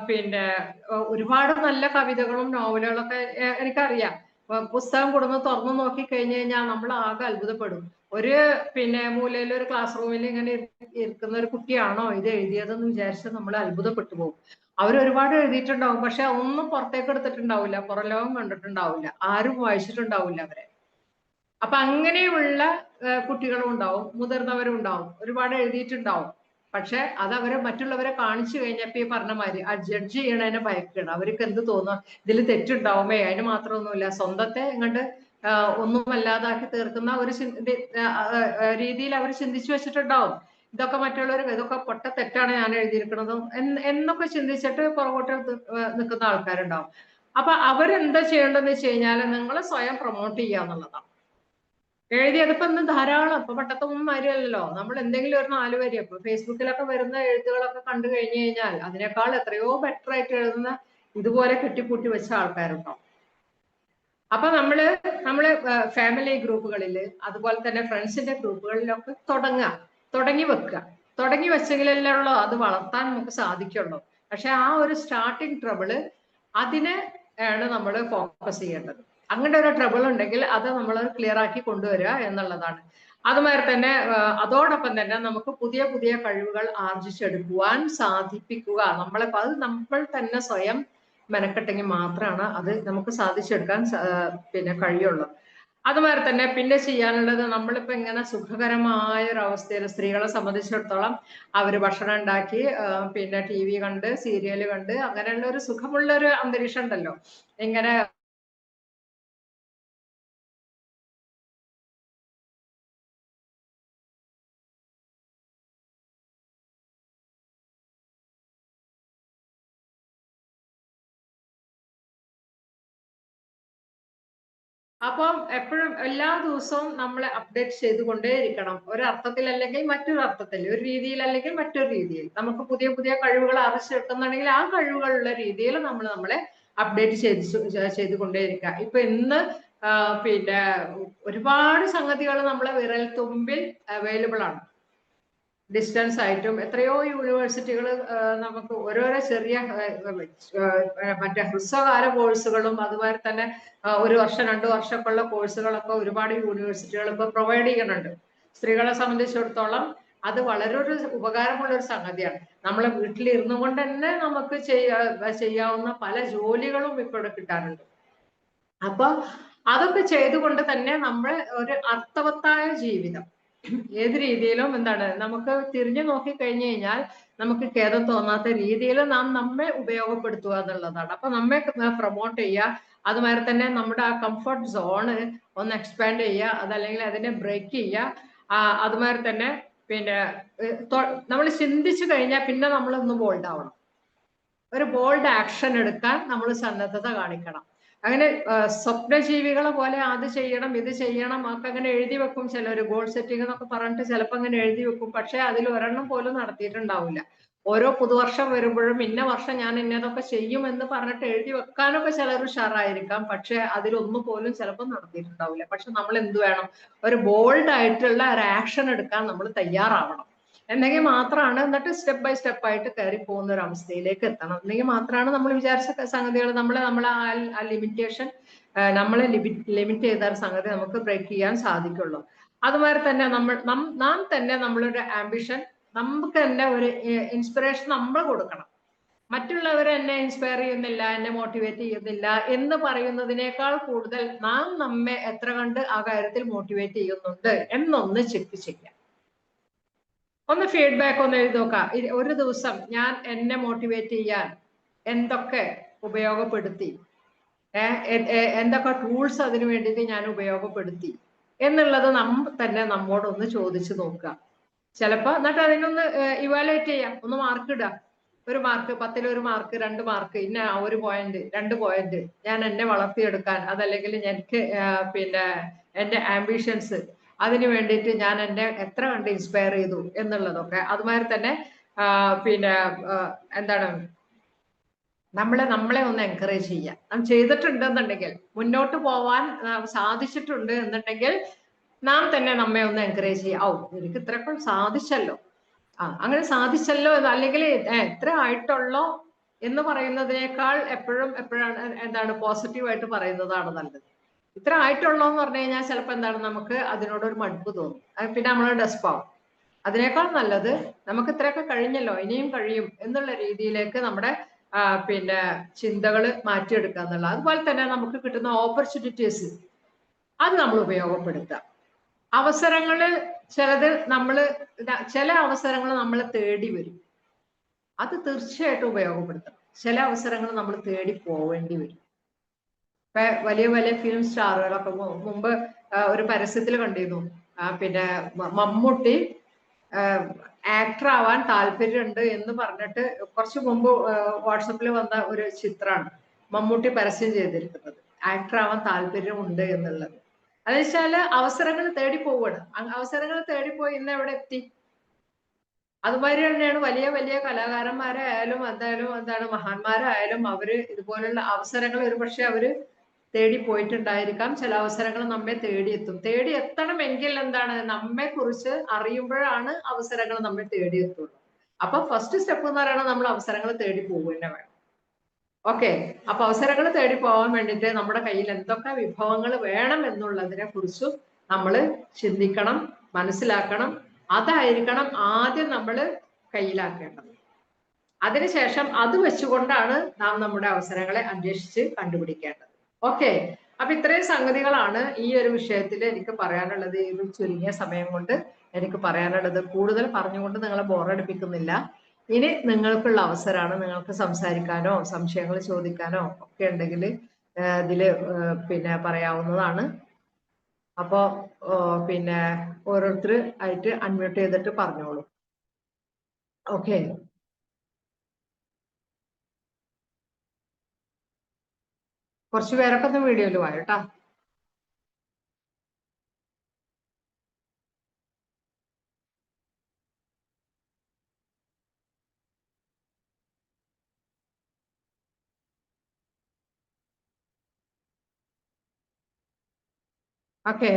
പിന്നെ ഒരുപാട് നല്ല കവിതകളും നോവലുകളൊക്കെ എനിക്കറിയാം. പുസ്തകം കൊടുന്ന് തുറന്നു നോക്കി കഴിഞ്ഞു കഴിഞ്ഞാൽ നമ്മൾ ആകെ അത്ഭുതപ്പെടും. ഒരു മൂലയിൽ ഒരു ക്ലാസ് റൂമിൽ ഇങ്ങനെ ഇരിക്കുന്ന ഒരു കുട്ടിയാണോ ഇത് എഴുതിയതെന്ന് വിചാരിച്ച് നമ്മൾ അത്ഭുതപ്പെട്ടു പോകും. അവർ ഒരുപാട് എഴുതിയിട്ടുണ്ടാവും, പക്ഷെ ഒന്നും പുറത്തേക്ക് എടുത്തിട്ടുണ്ടാവില്ല, പുറം ലോകം കണ്ടിട്ടുണ്ടാവില്ല, ആരും വായിച്ചിട്ടുണ്ടാവില്ല അവരെ. അപ്പൊ അങ്ങനെയുള്ള കുട്ടികളും ഉണ്ടാവും, മുതിർന്നവരും ഉണ്ടാവും, ഒരുപാട് എഴുതിയിട്ടുണ്ടാവും. പക്ഷെ അത് അവരെ മറ്റുള്ളവരെ കാണിച്ചു കഴിഞ്ഞപ്പോ ഈ പറഞ്ഞ മാതിരി ആ ജഡ്ജ് ചെയ്യണതിനെ ഭയക്കണം. അവർക്ക് എന്ത് തോന്നുക, ഇതിൽ തെറ്റുണ്ടാവുമേ, അതിന് മാത്രമൊന്നുമില്ല, സ്വന്തത്തെ ഇങ്ങോട്ട് ഒന്നുമല്ലാതാക്കി തീർക്കുന്ന ഒരു രീതിയിൽ അവർ ചിന്തിച്ചു വെച്ചിട്ടുണ്ടാവും. ഇതൊക്കെ മറ്റുള്ളവർ ഇതൊക്കെ പൊട്ട തെറ്റാണ് ഞാൻ എഴുതിയിരിക്കുന്നതും എന്നൊക്കെ ചിന്തിച്ചിട്ട് പുറകോട്ട് നിൽക്കുന്ന ആൾക്കാരുണ്ടാവും. അപ്പൊ അവരെന്താ ചെയ്യേണ്ടതെന്ന് വെച്ച് കഴിഞ്ഞാൽ നിങ്ങൾ സ്വയം പ്രൊമോട്ട് ചെയ്യുക എന്നുള്ളതാണ്. എഴുതിയതിപ്പോ ഇന്ന് ധാരാളം, ഇപ്പൊ പണ്ടത്തൊന്നും മാതിരിയല്ലല്ലോ. നമ്മൾ എന്തെങ്കിലും ഒരു 4 വരി ഇപ്പൊ ഫേസ്ബുക്കിലൊക്കെ വരുന്ന എഴുത്തുകളൊക്കെ കണ്ടു കഴിഞ്ഞു കഴിഞ്ഞാൽ അതിനേക്കാൾ എത്രയോ ബെറ്റർ ആയിട്ട് എഴുതുന്ന ഇതുപോലെ കെട്ടിപ്പൂട്ടി വെച്ച ആൾക്കാരുണ്ടാവും. അപ്പൊ നമ്മള് ഫാമിലി ഗ്രൂപ്പുകളിൽ, അതുപോലെ തന്നെ ഫ്രണ്ട്സിന്റെ ഗ്രൂപ്പുകളിലൊക്കെ തുടങ്ങി വെച്ചെങ്കിലല്ലേ ഉള്ളൂ അത് വളർത്താൻ നമുക്ക് സാധിക്കുള്ളൂ. പക്ഷെ ആ ഒരു സ്റ്റാർട്ടിങ് ട്രബിള് അതിനെ ആണ് നമ്മൾ ഫോക്കസ് ചെയ്യേണ്ടത്. അങ്ങനെ ഒരു ട്രബിൾ ഉണ്ടെങ്കിൽ അത് നമ്മൾ ക്ലിയർ ആക്കി കൊണ്ടുവരിക എന്നുള്ളതാണ്. അതുമാതിരി തന്നെ അതോടൊപ്പം തന്നെ നമുക്ക് പുതിയ പുതിയ കഴിവുകൾ ആർജിച്ചെടുക്കുവാൻ സാധിപ്പിക്കുക. അത് നമ്മൾ തന്നെ സ്വയം മെനക്കെട്ടെങ്കിൽ മാത്രമാണ് അത് നമുക്ക് സാധിച്ചെടുക്കാൻ കഴിയുള്ളൂ. അതുമാതിരി തന്നെ പിന്നെ ചെയ്യാനുള്ളത്, നമ്മളിപ്പോ ഇങ്ങനെ സുഖകരമായ ഒരു അവസ്ഥയിൽ സ്ത്രീകളെ സംബന്ധിച്ചിടത്തോളം അവര് ഭക്ഷണം ഉണ്ടാക്കി TV കണ്ട് സീരിയല് കണ്ട് അങ്ങനെയുള്ള ഒരു സുഖമുള്ള ഒരു അന്തരീക്ഷം ഉണ്ടല്ലോ. ഇങ്ങനെ അപ്പം എപ്പോഴും എല്ലാ ദിവസവും നമ്മൾ അപ്ഡേറ്റ് ചെയ്തുകൊണ്ടേ ഇരിക്കണം. ഒരർത്ഥത്തിൽ അല്ലെങ്കിൽ മറ്റൊരു അർത്ഥത്തിൽ, ഒരു രീതിയിൽ അല്ലെങ്കിൽ മറ്റൊരു രീതിയിൽ നമുക്ക് പുതിയ പുതിയ കഴിവുകൾ ആർജിച്ചെടുക്കുന്നുണ്ടെങ്കിൽ ആ കഴിവുകളുള്ള രീതിയിൽ നമ്മളെ അപ്ഡേറ്റ് ചെയ്തുകൊണ്ടേ ഇരിക്കുക. ഇപ്പൊ ഇന്ന് ഒരുപാട് സംഗതികൾ നമ്മളെ വിരൽ തുമ്പിൽ അവൈലബിൾ ആണ്. ഡിസ്റ്റൻസ് ആയിട്ടും എത്രയോ യൂണിവേഴ്സിറ്റികൾ നമുക്ക് ഓരോരോ ചെറിയ മറ്റേ ഹ്രസ്വകാല കോഴ്സുകളും അതുപോലെ തന്നെ 1 വർഷം 2 വർഷമൊക്കെ ഉള്ള കോഴ്സുകളൊക്കെ ഒരുപാട് യൂണിവേഴ്സിറ്റികൾ ഇപ്പൊ പ്രൊവൈഡ് ചെയ്യുന്നുണ്ട്. സ്ത്രീകളെ സംബന്ധിച്ചിടത്തോളം അത് വളരെ ഒരു ഉപകാരമുള്ള ഒരു സംഗതിയാണ്. നമ്മളെ വീട്ടിലിരുന്നു കൊണ്ട് തന്നെ നമുക്ക് ചെയ്യാവുന്ന പല ജോലികളും ഇപ്പോൾ ഇവിടെ കിട്ടാറുണ്ട്. അപ്പൊ അതൊക്കെ ചെയ്തുകൊണ്ട് തന്നെ നമ്മൾ ഒരു അർത്ഥവത്തായ ജീവിതം ഏത് രീതിയിലും നമുക്ക് തിരിഞ്ഞു നോക്കി കഴിഞ്ഞു കഴിഞ്ഞാൽ നമുക്ക് ഖേദം തോന്നാത്ത രീതിയിൽ നമ്മെ ഉപയോഗപ്പെടുത്തുക എന്നുള്ളതാണ്. അപ്പൊ നമ്മെ പ്രൊമോട്ട് ചെയ്യുക, അതുമാതിരി തന്നെ നമ്മുടെ ആ കംഫർട്ട് സോണ് ഒന്ന് എക്സ്പാൻഡ് ചെയ്യുക, അതല്ലെങ്കിൽ അതിനെ ബ്രേക്ക് ചെയ്യുക. അതുമാതിരി തന്നെ നമ്മൾ ചിന്തിച്ചു കഴിഞ്ഞാൽ പിന്നെ നമ്മളൊന്ന് ബോൾഡ് ആവണം. ഒരു ബോൾഡ് ആക്ഷൻ എടുക്കാൻ നമ്മൾ സന്നദ്ധത കാണിക്കണം. അങ്ങനെ സ്വപ്നജീവികളെ പോലെ അത് ചെയ്യണം ഇത് ചെയ്യണം ഒക്കെ അങ്ങനെ എഴുതി വെക്കും ചിലർ. ഗോൾ സെറ്റിംഗ് എന്നൊക്കെ പറഞ്ഞിട്ട് ചിലപ്പോൾ അങ്ങനെ എഴുതി വെക്കും. പക്ഷെ അതിൽ ഒരെണ്ണം പോലും നടത്തിയിട്ടുണ്ടാവില്ല. ഓരോ പുതുവർഷം വരുമ്പോഴും ഇന്ന വർഷം ഞാൻ ഇന്നതൊക്കെ ചെയ്യുമെന്ന് പറഞ്ഞിട്ട് എഴുതി വെക്കാനൊക്കെ ചിലർ ഉഷാറായിരിക്കാം. പക്ഷെ അതിലൊന്നും പോലും ചിലപ്പോൾ നടത്തിയിട്ടുണ്ടാവില്ല. പക്ഷെ നമ്മൾ എന്ത് വേണം, ഒരു ബോൾഡ് ആയിട്ടുള്ള ഒരു ആക്ഷൻ എടുക്കാൻ നമ്മൾ തയ്യാറാവണം. എന്നെങ്കിൽ മാത്രമാണ്, എന്നിട്ട് സ്റ്റെപ്പ് ബൈ സ്റ്റെപ്പ് ആയിട്ട് കയറി പോകുന്ന ഒരു അവസ്ഥയിലേക്ക് എത്തണം. എന്നെങ്കിൽ മാത്രമാണ് നമ്മൾ വിചാരിച്ച സംഗതികൾ നമ്മളെ ആ ലിമിറ്റേഷൻ നമ്മളെ ലിമിറ്റ് ചെയ്ത സംഗതി നമുക്ക് ബ്രേക്ക് ചെയ്യാൻ സാധിക്കുള്ളൂ. അതുമാതിരി തന്നെ നാം തന്നെ നമ്മളൊരു ആംബിഷൻ, നമുക്ക് തന്നെ ഒരു ഇൻസ്പിറേഷൻ നമ്മൾ കൊടുക്കണം. മറ്റുള്ളവർ എന്നെ ഇൻസ്പയർ ചെയ്യുന്നില്ല, എന്നെ മോട്ടിവേറ്റ് ചെയ്യുന്നില്ല എന്ന് പറയുന്നതിനേക്കാൾ കൂടുതൽ നാം നമ്മെ എത്ര കണ്ട് ആ കാര്യത്തിൽ മോട്ടിവേറ്റ് ചെയ്യുന്നുണ്ട് എന്നൊന്ന് ചെക്ക് ചെയ്യാം. ഒന്ന് ഫീഡ്ബാക്ക് ഒന്ന് എഴുതി നോക്കാം. ഒരു ദിവസം ഞാൻ എന്നെ മോട്ടിവേറ്റ് ചെയ്യാൻ എന്തൊക്കെ ഉപയോഗപ്പെടുത്തി, എന്തൊക്കെ ടൂൾസ് അതിനു വേണ്ടിയിട്ട് ഞാൻ ഉപയോഗപ്പെടുത്തി എന്നുള്ളത് തന്നെ നമ്മോടൊന്ന് ചോദിച്ചു നോക്കുക. ചിലപ്പോ എന്നിട്ട് അതിനൊന്ന് ഇവാലുവേറ്റ് ചെയ്യാം, ഒന്ന് മാർക്ക് ഇടുക. ഒരു മാർക്ക്, 10-ൽ 1 മാർക്ക്, 2 മാർക്ക്, ഇന്ന 1 പോയിന്റ് 2 പോയിന്റ് ഞാൻ എന്നെ വളർത്തിയെടുക്കാൻ, അതല്ലെങ്കിൽ എനിക്ക് പിന്നെ എന്റെ ആംബിഷൻസ് അതിന് വേണ്ടിയിട്ട് ഞാൻ എന്നെ എത്ര കണ്ട് ഇൻസ്പയർ ചെയ്തു എന്നുള്ളതൊക്കെ. അതുമാതിരി തന്നെ പിന്നെ എന്താണ്, നമ്മളെ ഒന്ന് എൻകറേജ് ചെയ്യാം. നാം ചെയ്തിട്ടുണ്ടെന്നുണ്ടെങ്കിൽ, മുന്നോട്ട് പോവാൻ സാധിച്ചിട്ടുണ്ട് എന്നുണ്ടെങ്കിൽ നാം തന്നെ നമ്മെ ഒന്ന് എൻകറേജ് ചെയ്യാം. എനിക്ക് ഇത്രയൊക്കെ സാധിച്ചല്ലോ, അങ്ങനെ സാധിച്ചല്ലോ എന്ന്, അല്ലെങ്കിൽ എത്ര ആയിട്ടുള്ളോ എന്ന് പറയുന്നതിനേക്കാൾ എപ്പോഴാണ് എന്താണ് പോസിറ്റീവായിട്ട് പറയുന്നതാണ് നല്ലത്. ഇത്ര ആയിട്ടുള്ളോ എന്ന് പറഞ്ഞു കഴിഞ്ഞാൽ ചിലപ്പോൾ എന്താണ്, നമുക്ക് അതിനോടൊരു മടുപ്പ് തോന്നും, പിന്നെ നമ്മൾ ഡെസ്പാവും. അതിനേക്കാൾ നല്ലത് നമുക്ക് ഇത്രയൊക്കെ കഴിഞ്ഞല്ലോ, ഇനിയും കഴിയും എന്നുള്ള രീതിയിലേക്ക് നമ്മുടെ പിന്നെ ചിന്തകൾ മാറ്റിയെടുക്കുക എന്നുള്ള. അതുപോലെ തന്നെ നമുക്ക് കിട്ടുന്ന ഓപ്പർച്യൂണിറ്റീസ് അത് നമ്മൾ ഉപയോഗപ്പെടുത്തുക. അവസരങ്ങള് ചില അവസരങ്ങൾ നമ്മൾ തേടി വരും, അത് തീർച്ചയായിട്ടും ഉപയോഗപ്പെടുത്തണം. ചില അവസരങ്ങൾ നമ്മൾ തേടി പോവേണ്ടി വരും. ഇപ്പൊ വലിയ വലിയ ഫിലിം സ്റ്റാറുകളൊക്കെ മുമ്പ് ഒരു പരസ്യത്തിൽ കണ്ടിരുന്നു, പിന്നെ മമ്മൂട്ടി ആക്ടർ ആവാൻ താല്പര്യമുണ്ട് എന്ന് പറഞ്ഞിട്ട് കുറച്ചു മുമ്പ് വാട്സപ്പിൽ വന്ന ഒരു ചിത്രമാണ് മമ്മൂട്ടി പരസ്യം ചെയ്തിരിക്കുന്നത്, ആക്ടർ ആവാൻ താല്പര്യമുണ്ട് എന്നുള്ളത്. അത് വെച്ചാല് അവസരങ്ങൾ തേടി പോവുകയാണ്. അവസരങ്ങൾ തേടിപ്പോയി ഇന്ന് എവിടെ എത്തി. അതുമാതിരി തന്നെയാണ് വലിയ വലിയ കലാകാരന്മാരായാലും എന്താണ് മഹാന്മാരായാലും അവര് ഇതുപോലുള്ള അവസരങ്ങൾ ഒരുപക്ഷെ അവര് തേടി പോയിട്ടുണ്ടായിരിക്കാം. ചില അവസരങ്ങൾ നമ്മെ തേടിയെത്തും. തേടിയെത്തണമെങ്കിൽ എന്താണ്, നമ്മെ കുറിച്ച് അറിയുമ്പോഴാണ് അവസരങ്ങൾ നമ്മെ തേടിയെത്തുള്ളൂ. അപ്പൊ ഫസ്റ്റ് സ്റ്റെപ്പ് എന്ന് പറയുന്നത് നമ്മൾ അവസരങ്ങൾ തേടി പോകുക തന്നെ വേണം. ഓക്കെ, അപ്പൊ അവസരങ്ങൾ തേടി പോകാൻ വേണ്ടിയിട്ട് നമ്മുടെ കയ്യിൽ എന്തൊക്കെ വിഭവങ്ങൾ വേണം എന്നുള്ളതിനെ കുറിച്ചും നമ്മൾ ചിന്തിക്കണം, മനസ്സിലാക്കണം. അതായിരിക്കണം ആദ്യം നമ്മൾ കയ്യിലാക്കേണ്ടത്. അതിനുശേഷം അത് വെച്ചുകൊണ്ടാണ് നാം നമ്മുടെ അവസരങ്ങളെ അന്വേഷിച്ച് കണ്ടുപിടിക്കേണ്ടത്. ഓക്കെ, അപ്പൊ ഇത്രയും സംഗതികളാണ് ഈ ഒരു വിഷയത്തിൽ എനിക്ക് പറയാനുള്ളത്. ഈ ചുരുങ്ങിയ സമയം കൊണ്ട് എനിക്ക് പറയാനുള്ളത്. കൂടുതൽ പറഞ്ഞുകൊണ്ട് നിങ്ങളെ ബോറടിപ്പിക്കുന്നില്ല. ഇനി നിങ്ങൾക്കുള്ള അവസരമാണ്. നിങ്ങൾക്ക് സംസാരിക്കാനോ സംശയങ്ങൾ ചോദിക്കാനോ ഒക്കെ ഉണ്ടെങ്കിൽ ഇതില് പിന്നെ പറയാവുന്നതാണ്. അപ്പോ പിന്നെ ഓരോരുത്തർ ആയിട്ട് അൺമ്യൂട്ട് ചെയ്തിട്ട് പറഞ്ഞോളൂ. ഓക്കെ, കുറച്ചു പേരൊക്കെ ഒന്ന് വീഡിയോയിൽ വായോ കേട്ടോ. ഓക്കെ,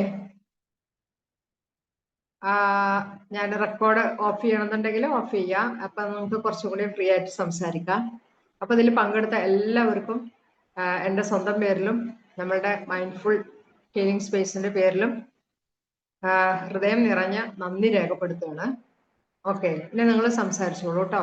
ഞാൻ റെക്കോർഡ് ഓഫ് ചെയ്യണമെന്നുണ്ടെങ്കിൽ ഓഫ് ചെയ്യാം. അപ്പൊ നമുക്ക് കുറച്ചുകൂടി ഫ്രീ ആയിട്ട് സംസാരിക്കാം. അപ്പൊ ഇതിൽ പങ്കെടുത്ത എല്ലാവർക്കും എൻ്റെ സ്വന്തം പേരിലും നമ്മളുടെ മൈൻഡ്ഫുൾ ഹീലിംഗ് സ്പേസിന്റെ പേരിലും ഹൃദയം നിറഞ്ഞ നന്ദി രേഖപ്പെടുത്തുകയാണ്. ഓക്കെ, ഇനി നിങ്ങൾ സംസാരിച്ചോളൂ കേട്ടോ.